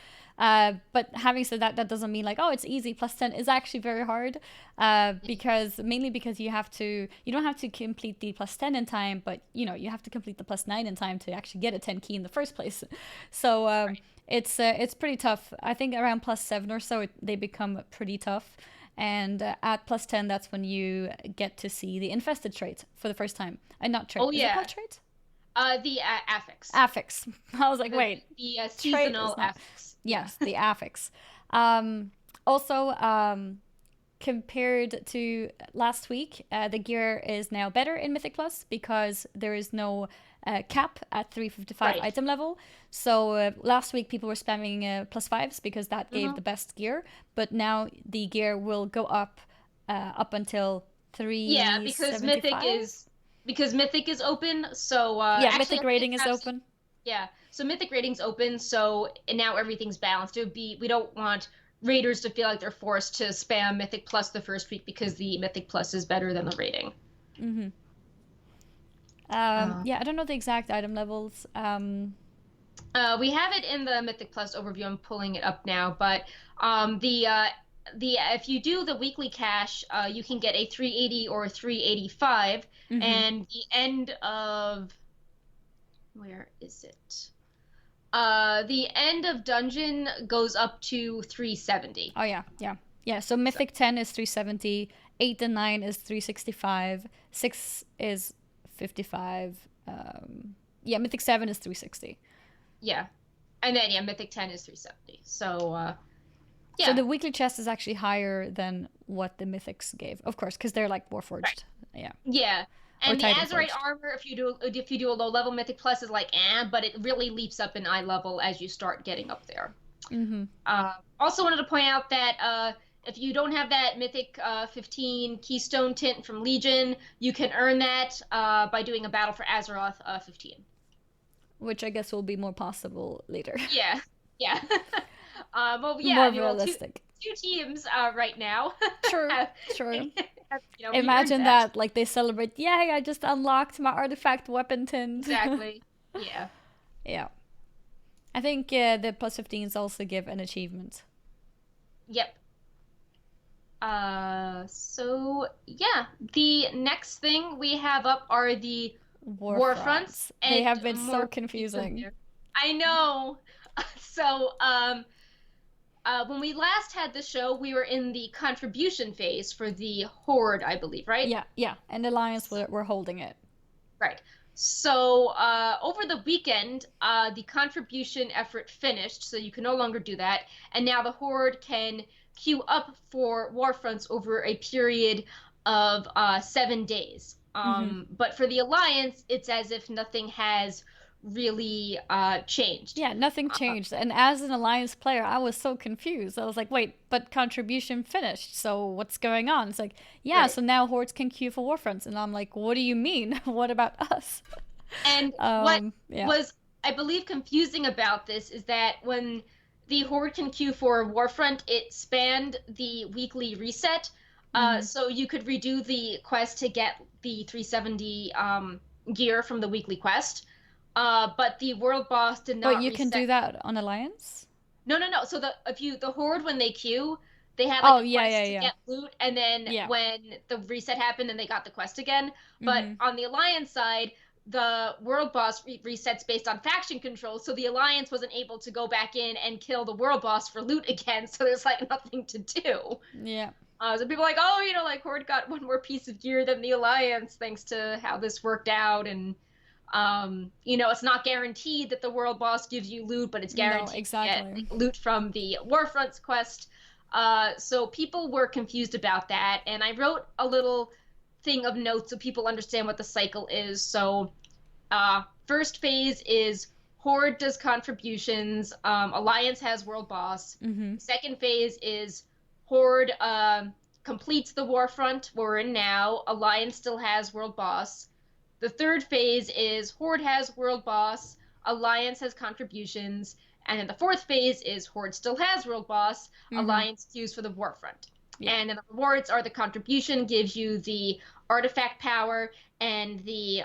Speaker 1: But having said that, that doesn't mean like, oh, it's easy. +10 is actually very hard, because you have to. You don't have to complete the +10 in time, but you have to complete the +9 in time to actually get a 10 key in the first place. So it's pretty tough. I think around +7 or so, they become pretty tough. And at +10, that's when you get to see the infested trait for the first time. And not trait.
Speaker 2: Oh, yeah.
Speaker 1: Is it called trait?
Speaker 2: The affix.
Speaker 1: Affix. I was like, wait.
Speaker 2: The seasonal affix.
Speaker 1: Yes, the affix. Also, compared to last week, the gear is now better in Mythic Plus because there is no cap at 355 item level. So last week people were spamming +5s because that gave the best gear, but now the gear will go up until 3.
Speaker 2: Yeah, because Mythic is open. So
Speaker 1: Mythic Raiding is open.
Speaker 2: Yeah, so Mythic Raiding's open. So now everything's balanced. We don't want raiders to feel like they're forced to spam Mythic Plus the first week because the Mythic Plus is better than the rating.
Speaker 1: Mm-hmm. Yeah, I don't know the exact item levels.
Speaker 2: We have it in the Mythic Plus overview. I'm pulling it up now, but if you do the weekly cache, you can get a 380 or a 385, and the end of where is it? The end of dungeon goes up to 370.
Speaker 1: Oh yeah. So Mythic 10 is 370, 8 and 9 is 365, 6 is 55. Mythic 7 is 360.
Speaker 2: Yeah. And then Mythic 10 is 370. So yeah.
Speaker 1: So the weekly chest is actually higher than what the Mythics gave. Of course, because they're like Warforged. Right. Yeah.
Speaker 2: Yeah. And the Azurite armor, if you do a low level Mythic Plus, is like but it really leaps up in eye level as you start getting up there. Also wanted to point out that if you don't have that Mythic 15 Keystone Tint from Legion, you can earn that by doing a Battle for Azeroth 15.
Speaker 1: Which I guess will be more possible later.
Speaker 2: Yeah. Well, yeah.
Speaker 1: More realistic.
Speaker 2: Two teams right now.
Speaker 1: True. Imagine that, like they celebrate, yay, I just unlocked my artifact weapon tint.
Speaker 2: Exactly. Yeah.
Speaker 1: I think the +15s also give an achievement.
Speaker 2: Yep. So yeah, the next thing we have up are the Warfronts.
Speaker 1: They have been so confusing.
Speaker 2: I know. So when we last had the show, we were in the contribution phase for the Horde, I believe, right?
Speaker 1: Yeah. And Alliance were holding it.
Speaker 2: Right. So over the weekend, the contribution effort finished, so you can no longer do that. And now the Horde can queue up for Warfronts over a period of 7 days. But for the Alliance, it's as if nothing has really changed.
Speaker 1: Yeah, nothing changed. And as an Alliance player, I was so confused. I was like, wait, but contribution finished, so what's going on? It's like, so now Hordes can queue for Warfronts. And I'm like, what do you mean? What about us?
Speaker 2: And what was, I believe, confusing about this is that when the Horde can queue for Warfront, it spanned the weekly reset. So you could redo the quest to get the 370 gear from the weekly quest. but the world boss did
Speaker 1: But
Speaker 2: not
Speaker 1: you can
Speaker 2: reset.
Speaker 1: do that on Alliance?
Speaker 2: No, no, no. So the horde when they queue, they had like
Speaker 1: Oh,
Speaker 2: a
Speaker 1: yeah, yeah,
Speaker 2: quest to
Speaker 1: yeah.
Speaker 2: get loot, and then
Speaker 1: Yeah.
Speaker 2: when the reset happened, then they got the quest again. But
Speaker 1: Mm-hmm.
Speaker 2: on the Alliance side, the world boss resets based on faction control, so the Alliance wasn't able to go back in and kill the world boss for loot again. So there's like nothing to do.
Speaker 1: Yeah.
Speaker 2: So people are like, oh, like Horde got one more piece of gear than the Alliance thanks to how this worked out, and it's not guaranteed that the world boss gives you loot, but it's
Speaker 1: No,
Speaker 2: guaranteed to get
Speaker 1: exactly.
Speaker 2: loot from the Warfronts quest. So people were confused about that, and I wrote a little thing of notes so people understand what the cycle is. So, first phase is Horde does contributions, Alliance has world boss.
Speaker 1: Mm-hmm.
Speaker 2: Second phase is Horde completes the Warfront we're in now. Alliance still has world boss. The third phase is Horde has world boss, Alliance has contributions, and then the fourth phase is Horde still has world boss,
Speaker 1: Mm-hmm.
Speaker 2: Alliance queues for the Warfront.
Speaker 1: Yeah.
Speaker 2: And then the rewards are the contribution gives you the artifact power and the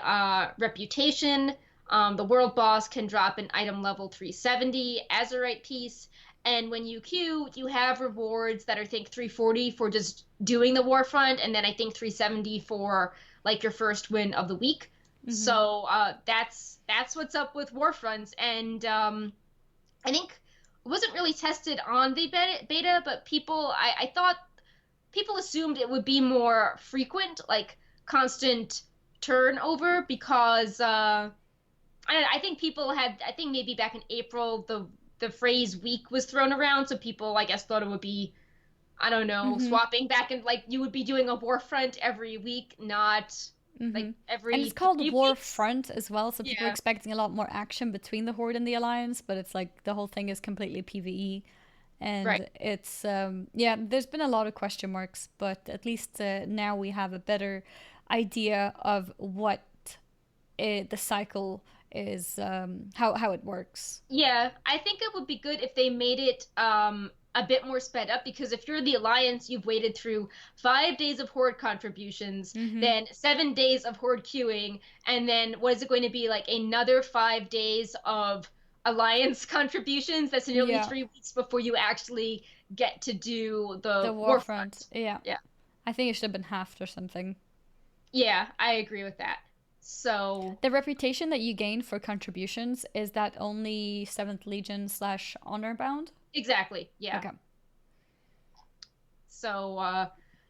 Speaker 2: reputation. The world boss can drop an item level 370 Azurite piece. And when you queue, you have rewards that are, I think, 340 for just doing the Warfront, and then I think 370 for like your first win of the week.
Speaker 1: Mm-hmm.
Speaker 2: So that's what's up with Warfronts, and I think it wasn't really tested on the beta, but I thought people assumed it would be more frequent, like constant turnover, because I think people had, I think maybe back in April the phrase week was thrown around, so people I guess thought it would be, I don't know,
Speaker 1: Mm-hmm.
Speaker 2: swapping back, and like you would be doing a Warfront every week, not
Speaker 1: Mm-hmm.
Speaker 2: like
Speaker 1: And it's
Speaker 2: every
Speaker 1: called
Speaker 2: 3 weeks.
Speaker 1: Warfront as well, so people are
Speaker 2: Yeah.
Speaker 1: expecting a lot more action between the Horde and the Alliance, but it's like the whole thing is completely PvE.
Speaker 2: Right.
Speaker 1: And it's, yeah, there's been a lot of question marks, but at least now we have a better idea of what the cycle is, how it works.
Speaker 2: Yeah, I think it would be good if they made it a bit more sped up, because if you're the Alliance, you've waited through 5 days of Horde contributions,
Speaker 1: Mm-hmm.
Speaker 2: then 7 days of Horde queuing, and then what is it going to be like another 5 days of Alliance contributions? That's nearly
Speaker 1: Yeah,
Speaker 2: 3 weeks before you actually get to do
Speaker 1: the
Speaker 2: the
Speaker 1: Warfront.
Speaker 2: Warfront.
Speaker 1: Yeah,
Speaker 2: Yeah.
Speaker 1: I think it should have been halved or something.
Speaker 2: Yeah, I agree with that. So,
Speaker 1: The reputation that you gain for contributions, is that only 7th Legion slash Honor bound?
Speaker 2: exactly. Yeah.
Speaker 1: Okay.
Speaker 2: So,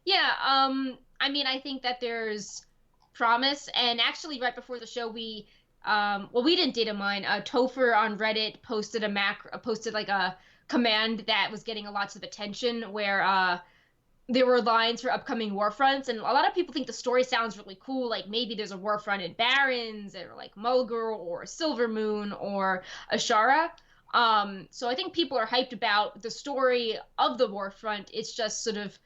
Speaker 2: yeah, I mean, I think that there's promise. And actually, right before the show, well, we didn't data mine. Topher on Reddit posted like a command that was getting a lots of attention, where there were lines for upcoming Warfronts, and a lot of people think the story sounds really cool. Like maybe there's a Warfront in Barrens, or like Mulgur, or Silvermoon, or Ashara. So I think people are hyped about the story of the Warfront. It's just sort of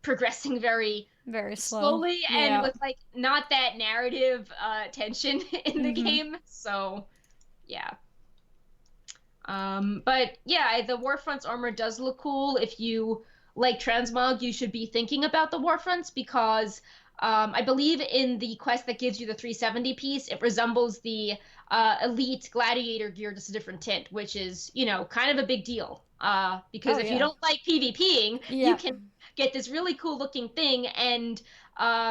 Speaker 2: progressing very
Speaker 1: Very slow.
Speaker 2: slowly, and
Speaker 1: Yeah.
Speaker 2: with like not that narrative tension in the
Speaker 1: Mm-hmm.
Speaker 2: game. So yeah. But yeah, the Warfronts armor does look cool. If you like transmog, you should be thinking about the Warfronts, because I believe in the quest that gives you the 370 piece, it resembles the elite gladiator gear, just a different tint, which is, kind of a big deal. Because
Speaker 1: Oh,
Speaker 2: if you
Speaker 1: yeah.
Speaker 2: don't like PvPing, you
Speaker 1: Yeah.
Speaker 2: can get this really cool looking thing. And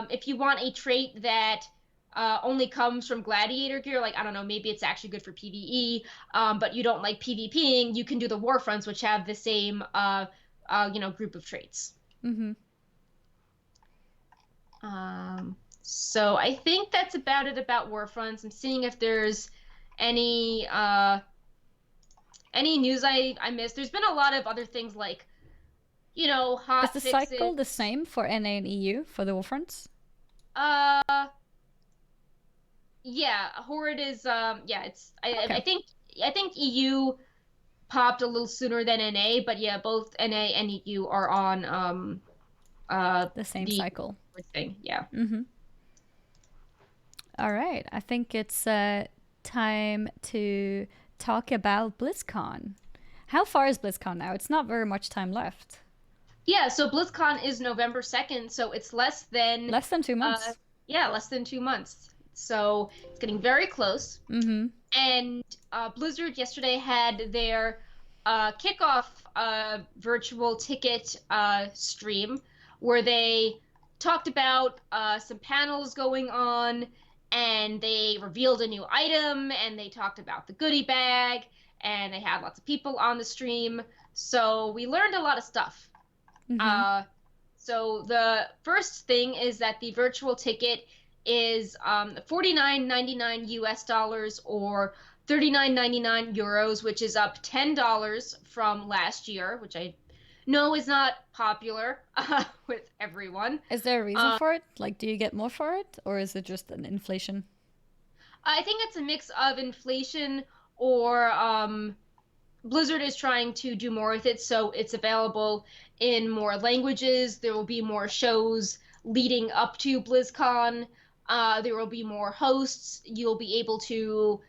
Speaker 2: if you want a trait that only comes from gladiator gear, like I don't know, maybe it's actually good for PvE, but you don't like PvPing, you can do the Warfronts, which have the same group of traits.
Speaker 1: Mm-hmm.
Speaker 2: So I think that's about it about Warfronts. I'm seeing if there's any any news I missed. There's been a lot of other things like,
Speaker 1: Is
Speaker 2: hot
Speaker 1: the
Speaker 2: fixes.
Speaker 1: cycle the same for NA and EU for the Warfronts?
Speaker 2: Uh yeah, Horde is yeah, it's
Speaker 1: Okay.
Speaker 2: I think EU popped a little sooner than NA, but yeah, both NA and EU are on
Speaker 1: The same
Speaker 2: the
Speaker 1: cycle.
Speaker 2: thing. Yeah.
Speaker 1: Mm-hmm. All right. I think it's time to talk about BlizzCon. How far is BlizzCon now? It's not very much time left.
Speaker 2: Yeah, so BlizzCon is November 2nd, so it's less than
Speaker 1: Less than 2 months.
Speaker 2: yeah, less than 2 months. So it's getting very close.
Speaker 1: Mm-hmm.
Speaker 2: And Blizzard yesterday had their kickoff virtual ticket stream where they talked about some panels going on, and they revealed a new item, and they talked about the goodie bag, and they had lots of people on the stream. So we learned a lot of stuff. So the first thing is that the virtual ticket is $49.99 US dollars or 39.99 euros, which is up $10 from last year, which I know is not popular with everyone.
Speaker 1: Is there a reason for it? Like, do you get more for it, or is it just an inflation?
Speaker 2: I think it's a mix of inflation or Blizzard is trying to do more with it, so it's available in more languages. There will be more shows leading up to BlizzCon. There will be more hosts. You'll be able to,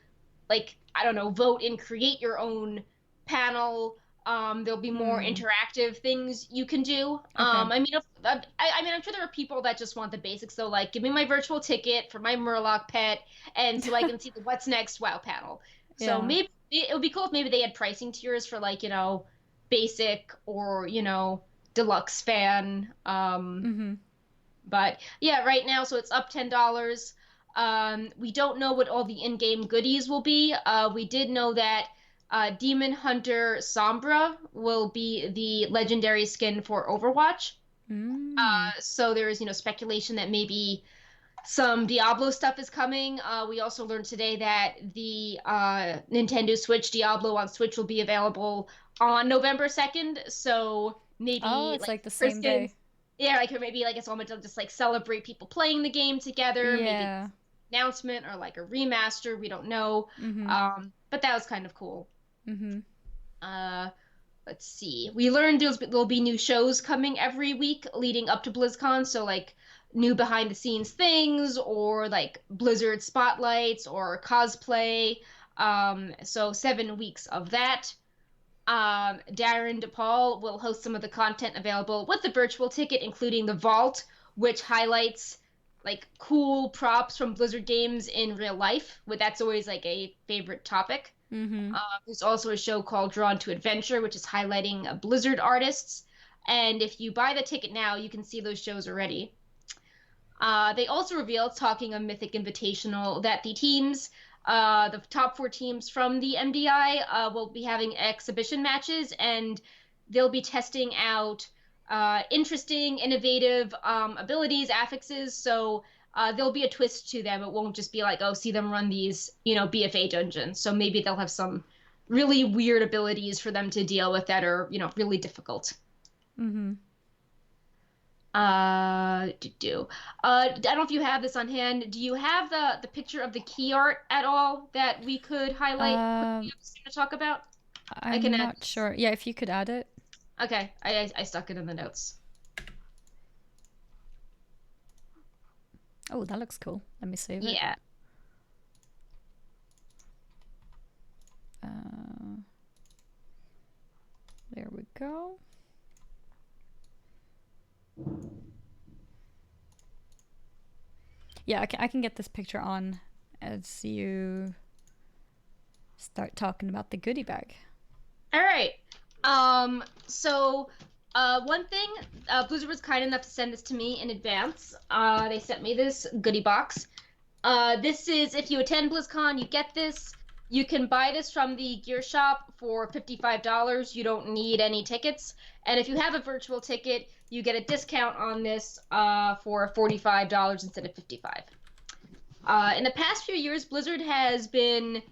Speaker 2: like, I don't know, vote and create your own panel. There'll be more interactive things you can do. I mean, I'm sure there are people that just want the basics. So, like, give me my virtual ticket for my Murloc pet, and so I can see the What's Next WoW panel. So maybe it would be cool if maybe they had pricing tiers for, like, basic or, deluxe fan. But yeah, right now, so it's up $10. We don't know what all the in-game goodies will be. We did know that Demon Hunter Sombra will be the legendary skin for Overwatch. So there is, speculation that maybe some Diablo stuff is coming. We also learned today that the Nintendo Switch Diablo on Switch will be available on November 2nd. So maybe
Speaker 1: it's like the same day.
Speaker 2: Yeah, like, or maybe like it's all meant to just like celebrate people playing the game together.
Speaker 1: Yeah.
Speaker 2: Maybe announcement or like a remaster. We don't know. But that was kind of cool. Let's see. We learned there'll be new shows coming every week leading up to BlizzCon. So like new behind the scenes things or like Blizzard spotlights or cosplay. So 7 weeks of that. Darren DePaul will host some of the content available with the virtual ticket, including the Vault, which highlights like cool props from Blizzard games in real life. That's always like a favorite topic. There's also a show called Drawn to Adventure, which is highlighting Blizzard artists. And if you buy the ticket now, you can see those shows already. They also revealed, talking of Mythic Invitational, that the teams, the top 4 teams from the MDI, will be having exhibition matches, and they'll be testing out interesting, innovative abilities, affixes. So there'll be a twist to them. It won't just be like, oh, see them run these, BFA dungeons. So maybe they'll have some really weird abilities for them to deal with that are, really difficult. I don't know if you have this on hand. Do you have the picture of the key art at all that we could highlight quickly to talk about?
Speaker 1: I'm not sure. Yeah, if you could add it.
Speaker 2: Okay, I stuck it in the notes.
Speaker 1: Oh, that looks cool. Let me save it.
Speaker 2: Yeah.
Speaker 1: There we go. Yeah, I can get this picture on as you start talking about the goodie bag.
Speaker 2: All right. So one thing, Blizzard was kind enough to send this to me in advance. They sent me this goodie box. This is, if you attend BlizzCon, you get this. You can buy this from the gear shop for $55. You don't need any tickets. And if you have a virtual ticket, you get a discount on this for $45 instead of $55. In the past few years, Blizzard has been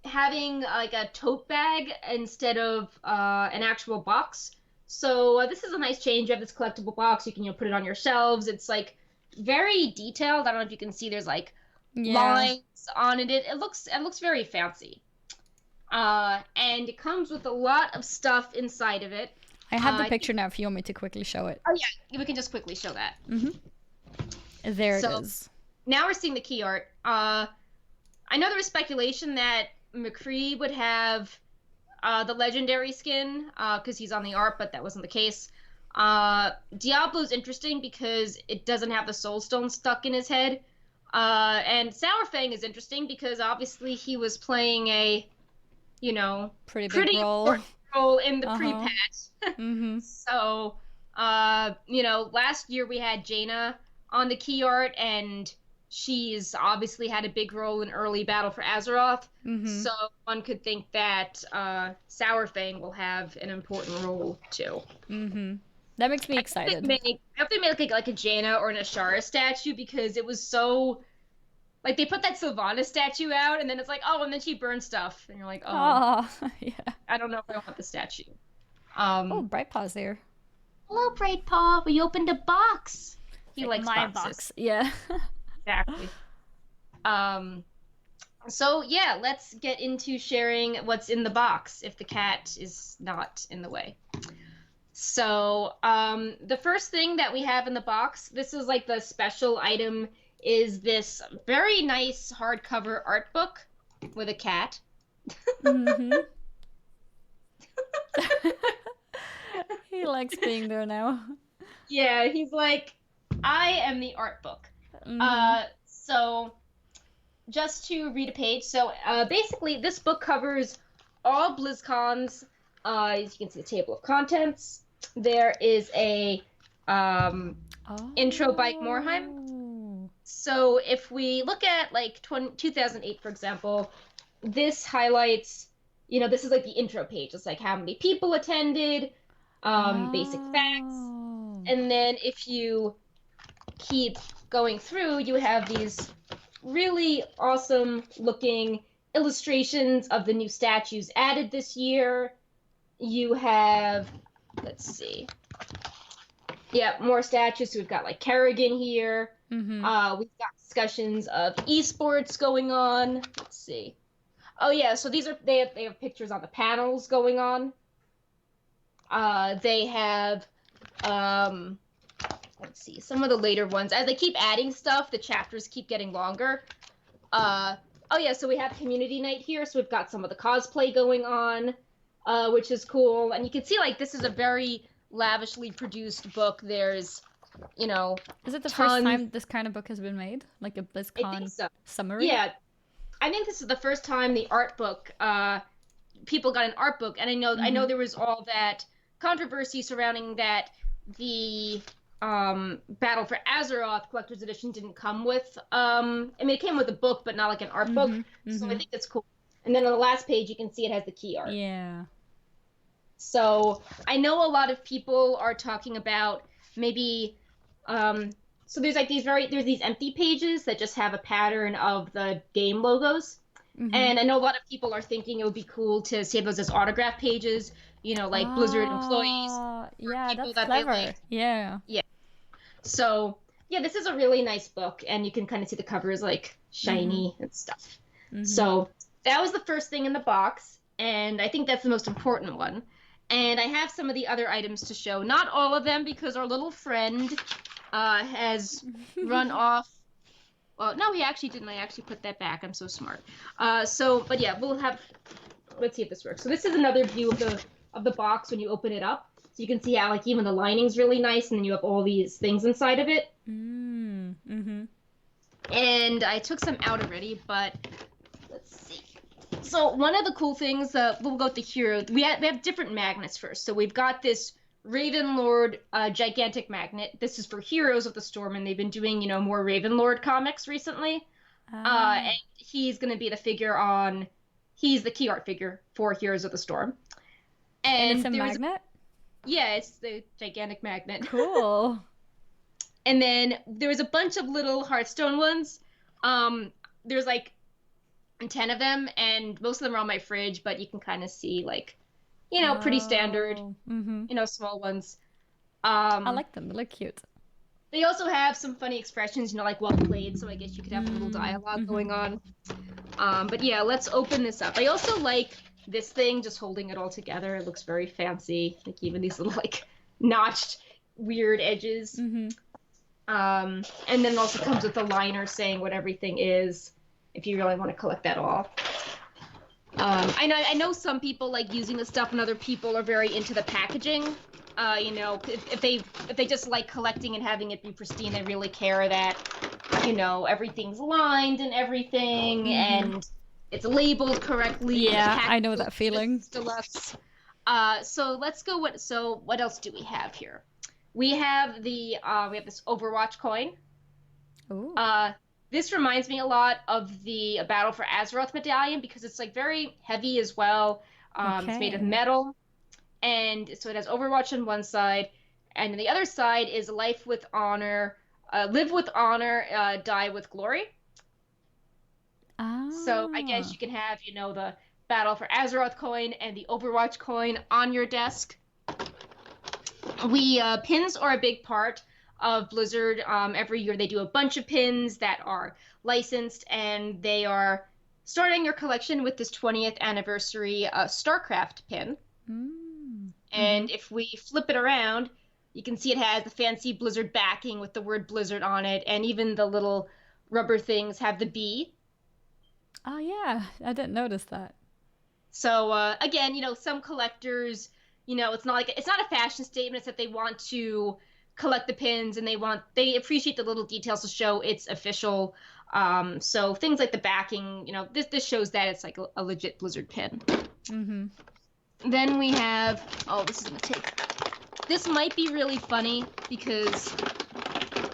Speaker 2: having like a tote bag instead of an actual box. So this is a nice change. You have this collectible box. You can put it on your shelves. It's like very detailed. I don't know if you can see. There's like lines on it. It looks very fancy. And it comes with a lot of stuff inside of it.
Speaker 1: I have the picture now if you want me to quickly show it.
Speaker 2: Oh yeah, we can just quickly show that.
Speaker 1: There it is.
Speaker 2: Now we're seeing the key art. I know there was speculation that McCree would have the legendary skin because he's on the art, but that wasn't the case. Diablo's interesting because it doesn't have the soul stone stuck in his head. And Sourfang is interesting because obviously he was playing a,
Speaker 1: Pretty big
Speaker 2: pretty
Speaker 1: role.
Speaker 2: important role in the
Speaker 1: Uh-huh.
Speaker 2: pre-patch.
Speaker 1: Mm-hmm.
Speaker 2: So, last year we had Jaina on the key art, and she's obviously had a big role in early Battle for Azeroth.
Speaker 1: Mm-hmm.
Speaker 2: So one could think that Sourfang will have an important role too.
Speaker 1: Mm-hmm. That makes me excited.
Speaker 2: I hope they make like a Jaina or an Ashara statue because it was so like they put that Sylvanas statue out and then it's like, oh, and then she burns stuff. And you're like, oh,
Speaker 1: Yeah.
Speaker 2: I don't know if I want the statue.
Speaker 1: Oh, Bright Paw's there.
Speaker 2: Hello, Bright Paw. We opened a box. He likes
Speaker 1: my
Speaker 2: boxes.
Speaker 1: box. Yeah.
Speaker 2: Exactly. So yeah, let's get into sharing what's in the box if the cat is not in the way. So, the first thing that we have in the box, this is like the special item, is this very nice hardcover art book with a cat.
Speaker 1: Mm-hmm. He likes being there now.
Speaker 2: Yeah, he's like, I am the art book.
Speaker 1: Mm-hmm.
Speaker 2: So just to read a page. So basically, this book covers all BlizzCons. As you can see, the table of contents. There is a intro by Morheim. So if we look at like 2008, for example, this highlights, this is like the intro page. It's like how many people attended, basic facts. And then if you keep going through, you have these really awesome looking illustrations of the new statues added this year. You have, let's see. Yeah, more statues. So we've got like Kerrigan here.
Speaker 1: Mm-hmm.
Speaker 2: We've got discussions of esports going on. Let's see. Oh yeah, so they have pictures on the panels going on. They have let's see, some of the later ones. As they keep adding stuff, the chapters keep getting longer. Oh yeah, so we have community night here, so we've got some of the cosplay going on, which is cool. And you can see like this is a very lavishly produced book. There's,
Speaker 1: Is it the first time this kind of book has been made? Like a BlizzCon summary?
Speaker 2: Yeah. I think this is the first time the art book, people got an art book, and I know there was all that controversy surrounding that the Battle for Azeroth Collector's Edition didn't come with, it came with a book, but not like an art book, so I think it's cool. And then on the last page, you can see it has the key art.
Speaker 1: Yeah.
Speaker 2: So I know a lot of people are talking about maybe, so there's like there's these empty pages that just have a pattern of the game logos. And I know a lot of people are thinking it would be cool to save those as autograph pages, like Blizzard employees.
Speaker 1: Yeah, that's clever. Yeah.
Speaker 2: Yeah. So, yeah, this is a really nice book, and you can kind of see the cover is like shiny and stuff. So, that was the first thing in the box, and I think that's the most important one. And I have some of the other items to show. Not all of them, because our little friend has run off. Well, no, he actually didn't. I actually put that back. I'm so smart. But yeah, we'll have. Let's see if this works. So this is another view of the box when you open it up. So you can see how like even the lining's really nice, and then you have all these things inside of it. And I took some out already, but let's see. So one of the cool things, we'll go with the hero. We have different magnets first. So we've got this Ravenlord gigantic magnet. This is for Heroes of the Storm, and they've been doing, more Ravenlord comics recently. And he's going to be the figure he's the key art figure for Heroes of the Storm.
Speaker 1: And it's a magnet?
Speaker 2: Yeah, it's the gigantic magnet.
Speaker 1: Cool.
Speaker 2: And then there's a bunch of little Hearthstone ones. There's like 10 of them, and most of them are on my fridge, but you can kind of see like, pretty standard, small ones.
Speaker 1: I like them. They look cute.
Speaker 2: They also have some funny expressions, like well played, so I guess you could have a little dialogue going on. But yeah, let's open this up. I also like this thing, just holding it all together. It looks very fancy. Like even these little like notched weird edges. And then it also comes with a liner saying what everything is, if you really want to collect that all. I know some people like using the stuff, and other people are very into the packaging. If they just like collecting and having it be pristine, they really care that everything's lined and everything, and it's labeled correctly.
Speaker 1: Yeah, I know that feeling.
Speaker 2: Deluxe. So let's go. What else do we have here? We have this Overwatch coin.
Speaker 1: Ooh.
Speaker 2: This reminds me a lot of the Battle for Azeroth medallion because it's like very heavy as well. It's made of metal, and so it has Overwatch on one side, and on the other side is live with honor, die with glory. So I guess you can have, the Battle for Azeroth coin and the Overwatch coin on your desk. Pins are a big part of Blizzard. Every year they do a bunch of pins that are licensed, and they are starting your collection with this 20th anniversary Starcraft pin. And if we flip it around, you can see it has the fancy Blizzard backing with the word Blizzard on it, and even the little rubber things have the B.
Speaker 1: Oh yeah, I didn't notice that.
Speaker 2: So again, some collectors, it's not a fashion statement. It's that they want to collect the pins, and they appreciate the little details to show it's official. So things like the backing, this shows that it's like a legit Blizzard pin. Then we have, this might be really funny because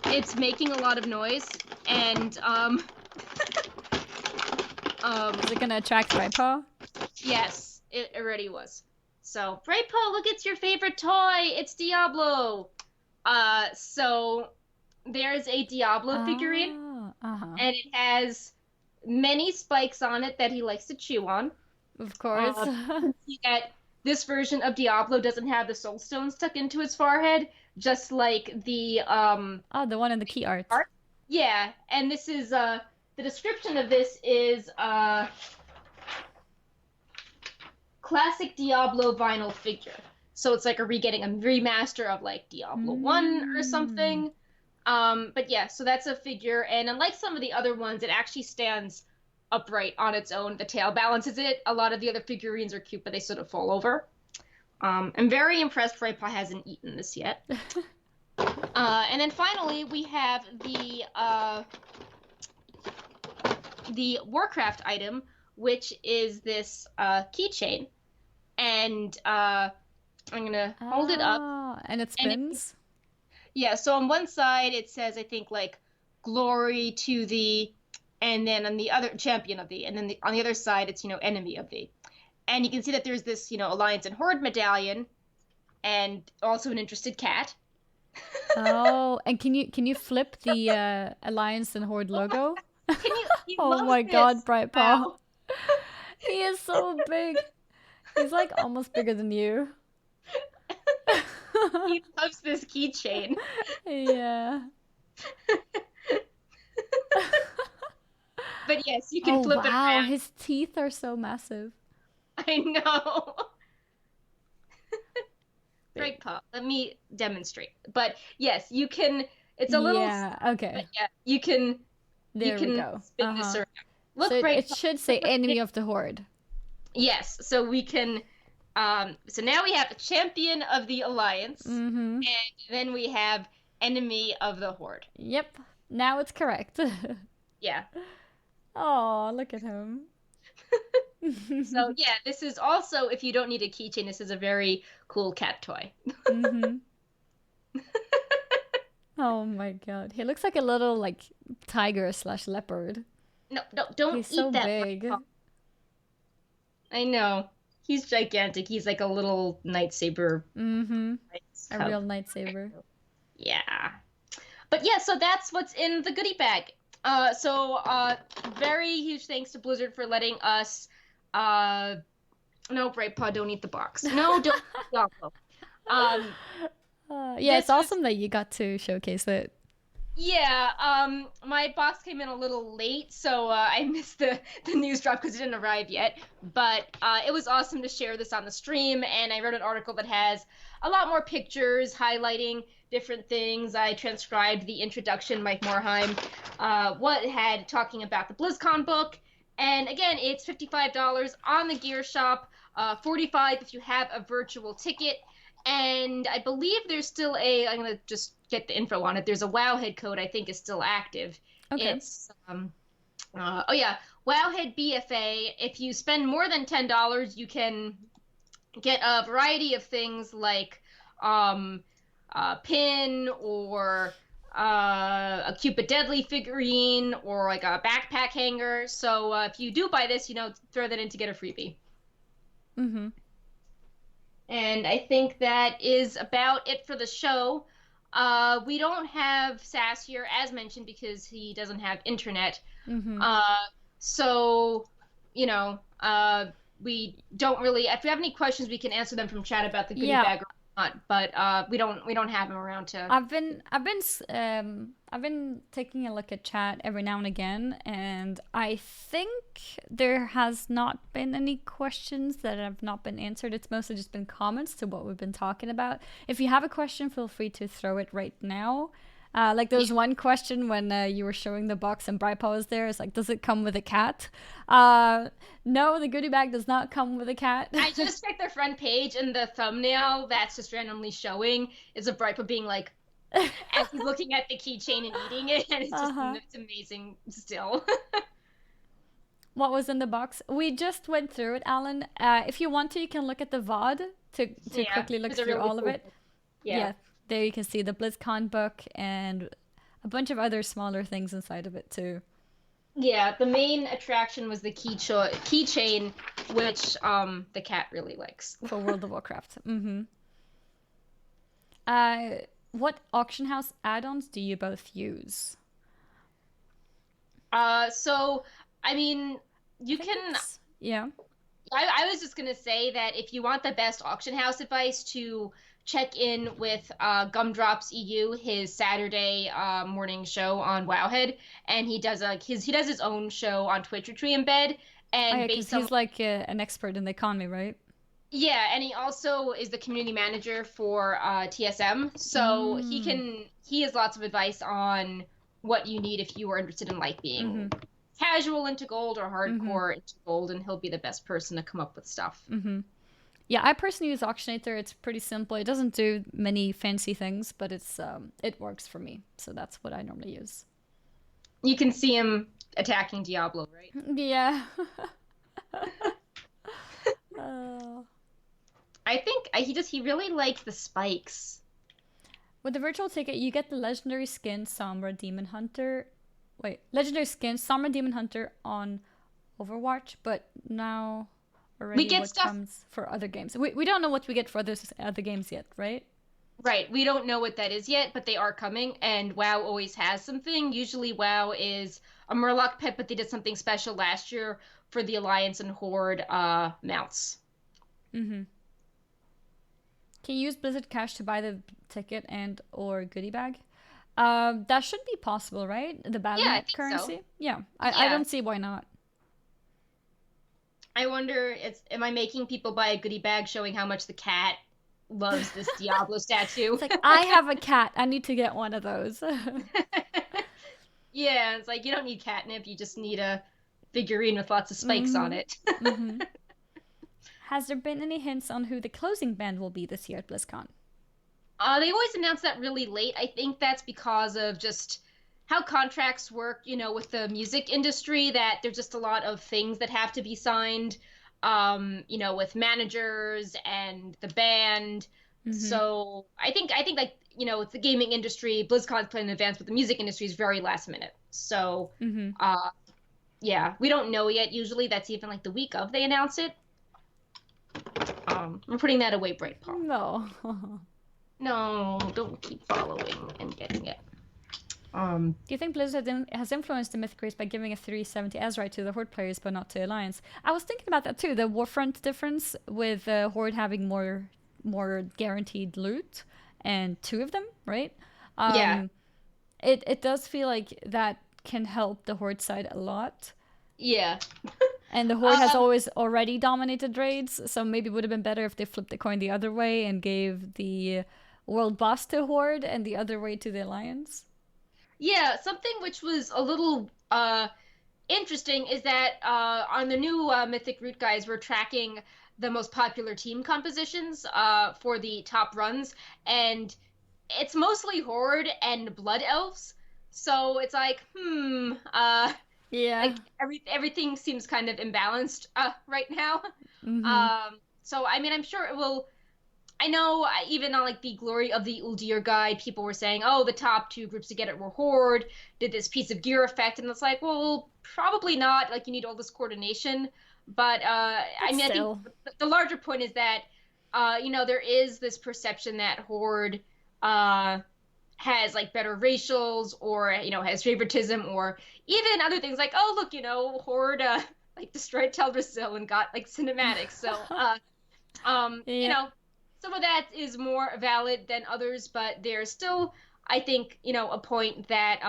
Speaker 2: it's making a lot of noise, and
Speaker 1: is it gonna attract Brightpaw?
Speaker 2: Yes, it already was. So, Brightpaw, look, it's your favorite toy. It's Diablo. So there's a Diablo figurine, and it has many spikes on it that he likes to chew on.
Speaker 1: Of course.
Speaker 2: That this version of Diablo doesn't have the soul stone stuck into his forehead, just like the
Speaker 1: the one in the key art.
Speaker 2: Yeah, and this is the description of this is classic Diablo vinyl figure. So it's like getting a remaster of like Diablo 1 or something. But yeah, so that's a figure, and unlike some of the other ones, it actually stands upright on its own. The tail balances it. A lot of the other figurines are cute, but they sort of fall over. I'm very impressed Brightpaw hasn't eaten this yet. And then finally, we have the Warcraft item, which is this keychain. And I'm going to hold it up.
Speaker 1: And it spins?
Speaker 2: So on one side, it says, I think, like, glory to thee, and then on the other, champion of thee, and then on the other side, it's, enemy of thee. And you can see that there's this, Alliance and Horde medallion, and also an interested cat.
Speaker 1: And can you flip the Alliance and Horde logo?
Speaker 2: Oh
Speaker 1: my God, Brightpaw. Wow. He is so big. He's like almost bigger than you.
Speaker 2: He loves this keychain.
Speaker 1: Yeah.
Speaker 2: But yes, you can flip it around.
Speaker 1: His teeth are so massive.
Speaker 2: I know. Brightpaw, let me demonstrate. But yes, you can. It's a little.
Speaker 1: Yeah. Okay.
Speaker 2: But yeah, you can.
Speaker 1: There we go.
Speaker 2: Spin this around. Look,
Speaker 1: so it should say enemy of the Horde.
Speaker 2: Yes. So we can. So now we have the champion of the Alliance, and then we have enemy of the Horde.
Speaker 1: Yep. Now it's correct.
Speaker 2: Yeah.
Speaker 1: Oh, look at him.
Speaker 2: So yeah, this is also, if you don't need a keychain, this is a very cool cat toy.
Speaker 1: Oh my God, he looks like a little like tiger / leopard.
Speaker 2: No, don't
Speaker 1: He's
Speaker 2: eat
Speaker 1: so
Speaker 2: that.
Speaker 1: big.
Speaker 2: I know. He's gigantic. He's like a little lightsaber.
Speaker 1: A real lightsaber.
Speaker 2: Yeah. But yeah, so that's what's in the goodie bag. Very huge thanks to Blizzard for letting us. No, Brightpaw, don't eat the box. No, don't eat Diablo.
Speaker 1: Yeah, it's awesome that you got to showcase it.
Speaker 2: Yeah, my box came in a little late, so I missed the news drop because it didn't arrive yet. But it was awesome to share this on the stream, and I wrote an article that has a lot more pictures highlighting different things. I transcribed the introduction, Mike Morheim, talking about the BlizzCon book. And again, it's $55 on the gear shop, $45 if you have a virtual ticket. And I believe there's still I'm going to just get the info on it. There's a Wowhead code I think is still active.
Speaker 1: Okay.
Speaker 2: It's oh yeah, Wowhead BFA. If you spend more than $10, you can get a variety of things like a pin or a Cupid Deadly figurine or like a backpack hanger. So if you do buy this, throw that in to get a freebie.
Speaker 1: Mm-hmm.
Speaker 2: And I think that is about it for the show. We don't have Sass here, as mentioned, because he doesn't have internet.
Speaker 1: Mm-hmm.
Speaker 2: So, you know, uh, we don't really. If we have any questions, we can answer them from chat about the goodie
Speaker 1: Yeah.
Speaker 2: bag or not. But we don't have him around to.
Speaker 1: I've been taking a look at chat every now and again, and I think there has not been any questions that have not been answered. It's mostly just been comments to what we've been talking about. If you have a question, feel free to throw it right now. Like there was one question when you were showing the box and Brightpaw was there. It's like, does it come with a cat? No, the goodie bag does not come with a cat.
Speaker 2: I just checked their front page, and the thumbnail that's just randomly showing is a Brightfoot being like, as he's looking at the keychain and eating it, and it's just it's amazing still.
Speaker 1: What was in the box? We just went through it, Alan. If you want to, you can look at the VOD to quickly look through
Speaker 2: really
Speaker 1: all of
Speaker 2: cool
Speaker 1: it.
Speaker 2: book. Yeah.
Speaker 1: There you can see the Blizzcon book and a bunch of other smaller things inside of it too.
Speaker 2: Yeah, the main attraction was the keychain, which the cat really likes.
Speaker 1: For World of Warcraft. Mm-hmm. What auction house add-ons do you both use?
Speaker 2: So I mean, you can.
Speaker 1: Yeah.
Speaker 2: I was just gonna say that if you want the best auction house advice, to check in with Gumdrops EU, his Saturday morning show on Wowhead, and he does his own show on Twitch, which we embed. And
Speaker 1: because he's like an expert in the economy, right?
Speaker 2: Yeah, and he also is the community manager for TSM, so he has lots of advice on what you need if you are interested in like being casual into gold or hardcore into gold, and he'll be the best person to come up with stuff.
Speaker 1: Yeah, I personally use Auctionator. It's pretty simple. It doesn't do many fancy things, but it works for me. So that's what I normally use.
Speaker 2: You can see him attacking Diablo, right?
Speaker 1: Yeah.
Speaker 2: I think he really likes the spikes.
Speaker 1: With the virtual ticket, you get the legendary skin Sombra Demon Hunter. Wait, legendary skin Sombra Demon Hunter on Overwatch, but now already
Speaker 2: we get
Speaker 1: what
Speaker 2: stuff
Speaker 1: comes for other games. We don't know what we get for other games yet, right?
Speaker 2: Right, we don't know what that is yet, but they are coming, and WoW always has something. Usually WoW is a Murloc pet, but they did something special last year for the Alliance and Horde mounts.
Speaker 1: Can you use Blizzard Cash to buy the ticket and or goodie bag? That should be possible, right? The battle currency? So. Yeah. I don't see why not.
Speaker 2: I wonder, am I making people buy a goodie bag showing how much the cat loves this Diablo statue?
Speaker 1: It's like, I have a cat. I need to get one of those.
Speaker 2: Yeah, it's like, you don't need catnip. You just need a figurine with lots of spikes on it.
Speaker 1: Has there been any hints on who the closing band will be this year at BlizzCon?
Speaker 2: They always announce that really late. I think that's because of just how contracts work, with the music industry, that there's just a lot of things that have to be signed, with managers and the band. So I think like, with the gaming industry, BlizzCon's playing in advance, but the music industry is very last minute. So, yeah, we don't know yet. Usually that's even like the week of they announce it. I'm putting that away, Brightpaw.
Speaker 1: No.
Speaker 2: No, don't keep following and getting it.
Speaker 1: Do you think Blizzard has influenced the Mythic Race by giving a 370 Azerite to the Horde players but not to Alliance? I was thinking about that too, the Warfront difference with Horde having more guaranteed loot and 2 of them, right?
Speaker 2: Yeah.
Speaker 1: It does feel like that can help the Horde side a lot.
Speaker 2: Yeah.
Speaker 1: And the Horde has already dominated raids, so maybe it would have been better if they flipped the coin the other way and gave the world boss to Horde and the other way to the Alliance.
Speaker 2: Yeah, something which was a little interesting is that on the new Mythic Root guys, we're tracking the most popular team compositions for the top runs, and it's mostly Horde and Blood Elves. So it's like,
Speaker 1: Yeah.
Speaker 2: like everything seems kind of imbalanced right now.
Speaker 1: Mm-hmm.
Speaker 2: So I mean, I'm sure it will. I know even on like the Glory of the Uldir guide, people were saying, oh, the top two groups to get it were Horde, did this piece of gear effect, and it's like, well, probably not. Like you need all this coordination. But
Speaker 1: But
Speaker 2: I mean, I think
Speaker 1: still.
Speaker 2: the larger point is that there is this perception that Horde uh has like better racials or has favoritism or even other things like, oh look, Horde like destroyed Teldrassil and got like cinematics. So
Speaker 1: Yeah.
Speaker 2: some of that is more valid than others, but there's still, I think, a point that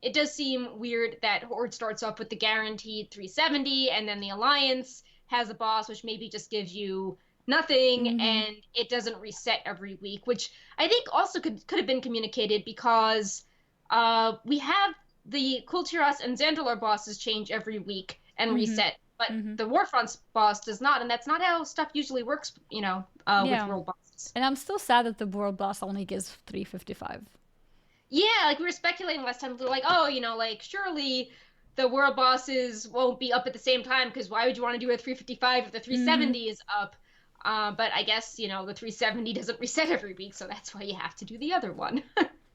Speaker 2: it does seem weird that Horde starts off with the guaranteed 370, and then the Alliance has a boss which maybe just gives you nothing,
Speaker 1: Mm-hmm.
Speaker 2: and it doesn't reset every week, which I think also could have been communicated because we have the Kultiras and Zandalar bosses change every week and
Speaker 1: Mm-hmm.
Speaker 2: reset, but
Speaker 1: Mm-hmm.
Speaker 2: the Warfronts boss does not, and that's not how stuff usually works, with
Speaker 1: Yeah.
Speaker 2: world bosses.
Speaker 1: And I'm still sad that the world boss only gives 355.
Speaker 2: Yeah, like we were speculating last time, we are like, oh, like surely the world bosses won't be up at the same time because why would you want to do a 355 if the
Speaker 1: Mm-hmm.
Speaker 2: 370 is up? But I guess, the 370 doesn't reset every week, so that's why you have to do the other one.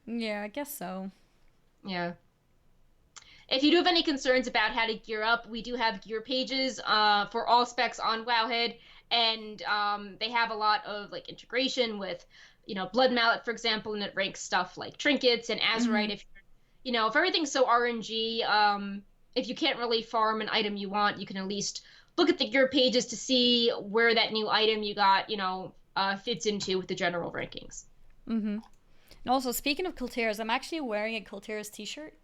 Speaker 1: Yeah, I guess so.
Speaker 2: Yeah. If you do have any concerns about how to gear up, we do have gear pages for all specs on Wowhead, and they have a lot of like integration with, Blood Mallet, for example, and it ranks stuff like trinkets and
Speaker 1: Mm-hmm.
Speaker 2: Azurite. If everything's so RNG, if you can't really farm an item you want, you can at least look at the gear pages to see where that new item you got, fits into with the general rankings.
Speaker 1: Mm-hmm. And also, speaking of Kultiras, I'm actually wearing a Kultiras t-shirt.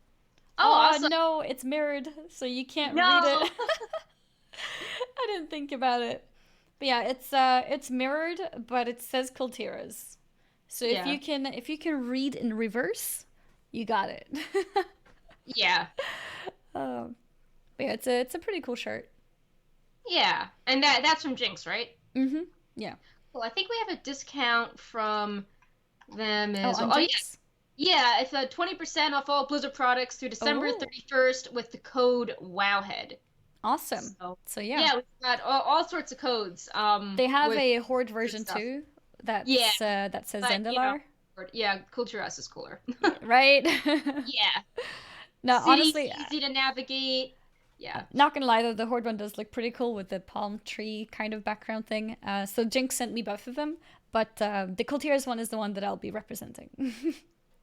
Speaker 2: Oh,
Speaker 1: Oh
Speaker 2: awesome!
Speaker 1: no, it's mirrored, so you can't read it.
Speaker 2: No,
Speaker 1: I didn't think about it. But yeah, it's mirrored, but it says Kultiras. So
Speaker 2: yeah,
Speaker 1: if you can read in reverse, you got it.
Speaker 2: yeah.
Speaker 1: um, but yeah, it's a pretty cool shirt.
Speaker 2: Yeah, and that's from Jinx, right?
Speaker 1: Mm-hmm. Yeah.
Speaker 2: Well, I think we have a discount from them
Speaker 1: Oh,
Speaker 2: as well.
Speaker 1: on
Speaker 2: Oh yeah,
Speaker 1: Jinx.
Speaker 2: yeah, it's a 20% off all Blizzard products through December
Speaker 1: Oh,
Speaker 2: 31st with the code WowHead.
Speaker 1: awesome.
Speaker 2: So
Speaker 1: So yeah,
Speaker 2: yeah, we've got all sorts of codes.
Speaker 1: they have
Speaker 2: With
Speaker 1: a Horde
Speaker 2: good
Speaker 1: version
Speaker 2: stuff.
Speaker 1: too.
Speaker 2: Yeah,
Speaker 1: That says
Speaker 2: but
Speaker 1: Zendalar,
Speaker 2: yeah, Culture S is cooler.
Speaker 1: right?
Speaker 2: Yeah,
Speaker 1: No,
Speaker 2: cities
Speaker 1: honestly,
Speaker 2: easy to navigate. Yeah,
Speaker 1: not gonna lie though, the Horde one does look pretty cool with the palm tree kind of background thing. So Jinx sent me both of them, but the Kultiras one is the one that I'll be representing.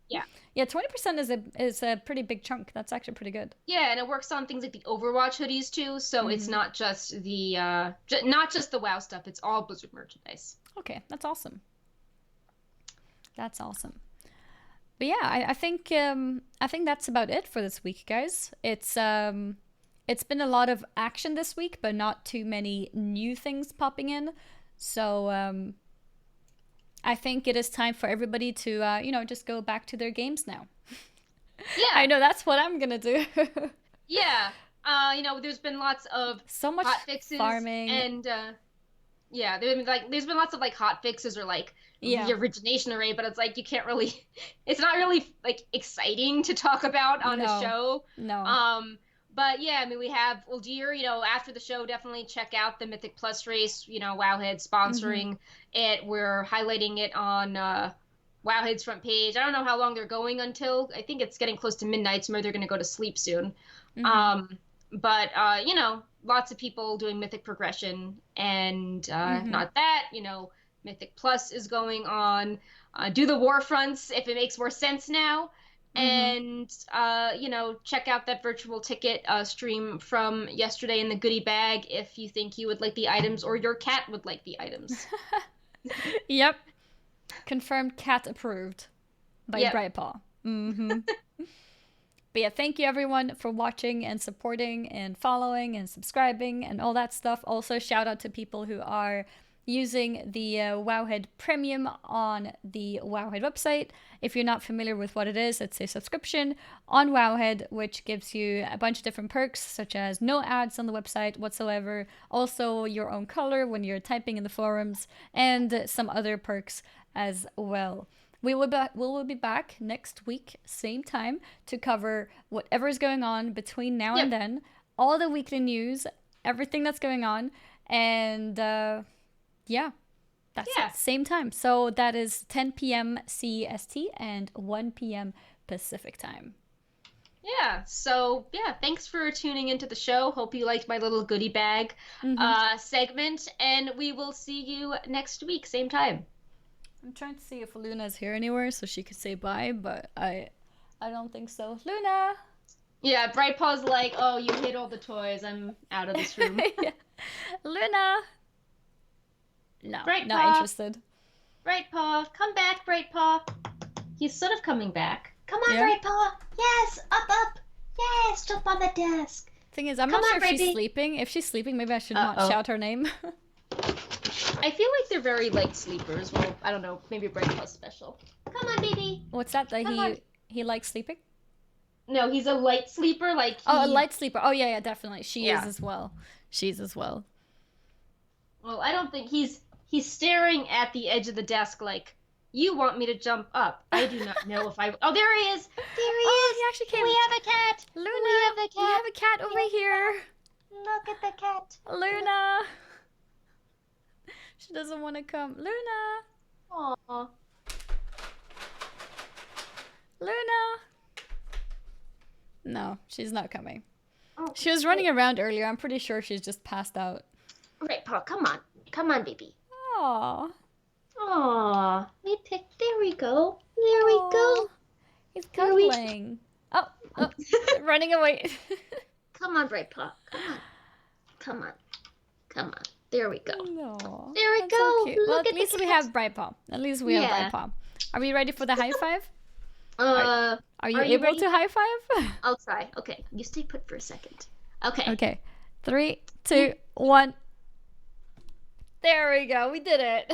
Speaker 2: yeah.
Speaker 1: Yeah, 20% is a pretty big chunk. That's actually pretty good.
Speaker 2: Yeah, and it works on things like the Overwatch hoodies too, so it's
Speaker 1: Mm-hmm.
Speaker 2: not just the not just the WoW stuff, it's all Blizzard merchandise.
Speaker 1: Okay, that's awesome. That's awesome. But yeah, I think that's about it for this week, guys. It's been a lot of action this week, but not too many new things popping in. So I think it is time for everybody to just go back to their games now. I
Speaker 2: Yeah,
Speaker 1: know that's what I'm gonna do.
Speaker 2: yeah. There's been lots of
Speaker 1: So much
Speaker 2: hot fixes
Speaker 1: farming.
Speaker 2: and yeah, there's been lots of like hot fixes or like
Speaker 1: Yeah.
Speaker 2: re-origination array, but it's like you can't really it's not really like exciting to talk about on a
Speaker 1: No.
Speaker 2: show.
Speaker 1: No.
Speaker 2: Um but yeah, I mean we have Uldir, after the show definitely check out the Mythic Plus race, Wowhead
Speaker 1: Mm-hmm.
Speaker 2: sponsoring it. We're highlighting it on Wowhead's front page. I don't know how long they're going until. I think it's getting close to midnight, so maybe they're going to go to sleep soon.
Speaker 1: Mm-hmm.
Speaker 2: But lots of people doing Mythic progression, and
Speaker 1: Mm-hmm.
Speaker 2: not that, Mythic Plus is going on. Do the Warfronts if it makes more sense now,
Speaker 1: Mm-hmm.
Speaker 2: and check out that virtual ticket stream from yesterday in the goodie bag if you think you would like the items or your cat would like the items.
Speaker 1: Yep. Confirmed cat approved by
Speaker 2: Yep.
Speaker 1: Brightpaw. Mm-hmm. But yeah, thank you everyone for watching and supporting and following and subscribing and all that stuff. Also, shout out to people who are using the Wowhead Premium on the Wowhead website. If you're not familiar with what it is, it's a subscription on Wowhead, which gives you a bunch of different perks, such as no ads on the website whatsoever, also your own color when you're typing in the forums, and some other perks as well. We will be back next week, same time, to cover whatever is going on between now and then, all the weekly news, everything that's going on, and yeah, that's it. Same time. So that is 10 p.m. CEST and 1 p.m. Pacific time.
Speaker 2: Yeah, so yeah, thanks for tuning into the show. Hope you liked my little goodie bag segment, and we will see you next week, same time.
Speaker 1: I'm trying to see if Luna's here anywhere so she could say bye, but I don't think so. Luna!
Speaker 2: Yeah, Bright Paw's like, oh, you hid all the toys. I'm out of this room.
Speaker 1: Yeah. Luna! No,
Speaker 2: Bright
Speaker 1: not
Speaker 2: Paw.
Speaker 1: interested.
Speaker 2: Bright Paw, come back, Bright Paw. He's sort of coming back. Come on, Bright Paw. Yes, up. Yes, jump on the desk.
Speaker 1: Thing is, I'm not sure if she's sleeping. If she's sleeping, maybe I should not shout her name.
Speaker 2: I feel like they're very light sleepers. Well, I don't know. Maybe Bright Paw's special. Come on, baby.
Speaker 1: What's that? He likes sleeping?
Speaker 2: No, he's a light sleeper. Like
Speaker 1: a light sleeper. Oh yeah, definitely. She is as well. She's as well.
Speaker 2: Well, I don't think he's staring at the edge of the desk like, you want me to jump up. I do not know if I... Oh, there he is. There he is.
Speaker 1: He actually came.
Speaker 2: We have a cat.
Speaker 1: Luna, we have a cat over here.
Speaker 2: Look at the cat.
Speaker 1: Luna. She doesn't want to come. Luna.
Speaker 2: Aww.
Speaker 1: Luna. No, she's not coming. Oh, she was running around earlier. I'm pretty sure she's just passed out.
Speaker 2: Right, Paw, come on. Come on, baby.
Speaker 1: Aww.
Speaker 2: Aww. There we go. There we go.
Speaker 1: He's cuddling. Oh, running away.
Speaker 2: Come on, Bright Paw. Come on. There we go.
Speaker 1: No.
Speaker 2: There we go.
Speaker 1: So well, at least we have Bright Paw. At least we have Bright Paw. Are we ready for the high five? Are you able to high five?
Speaker 2: I'll try. Okay, you stay put for a second. Okay.
Speaker 1: Okay. 3, 2, 1. There we go. We did it.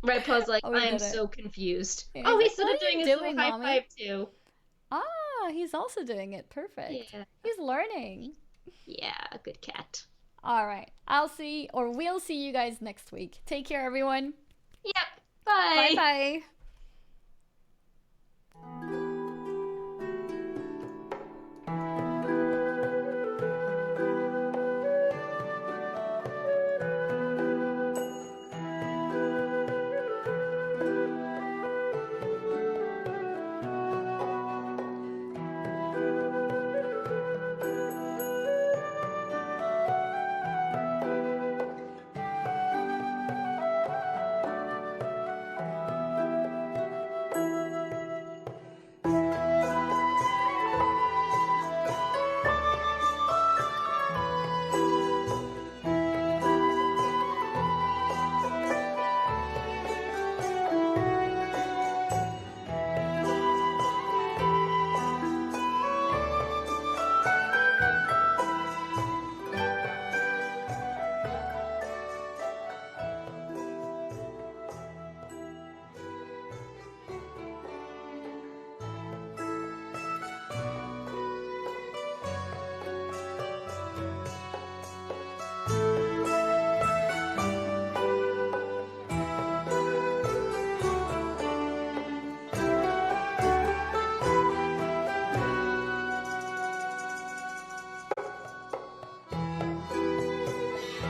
Speaker 2: Red Paw's like, I am so confused.
Speaker 1: Yeah,
Speaker 2: oh, he's sort of doing his little high five too.
Speaker 1: Ah, he's also doing it. Perfect. Yeah. He's learning.
Speaker 2: Yeah, good cat.
Speaker 1: All right. We'll see you guys next week. Take care, everyone.
Speaker 2: Yep. Bye.
Speaker 1: Bye-bye.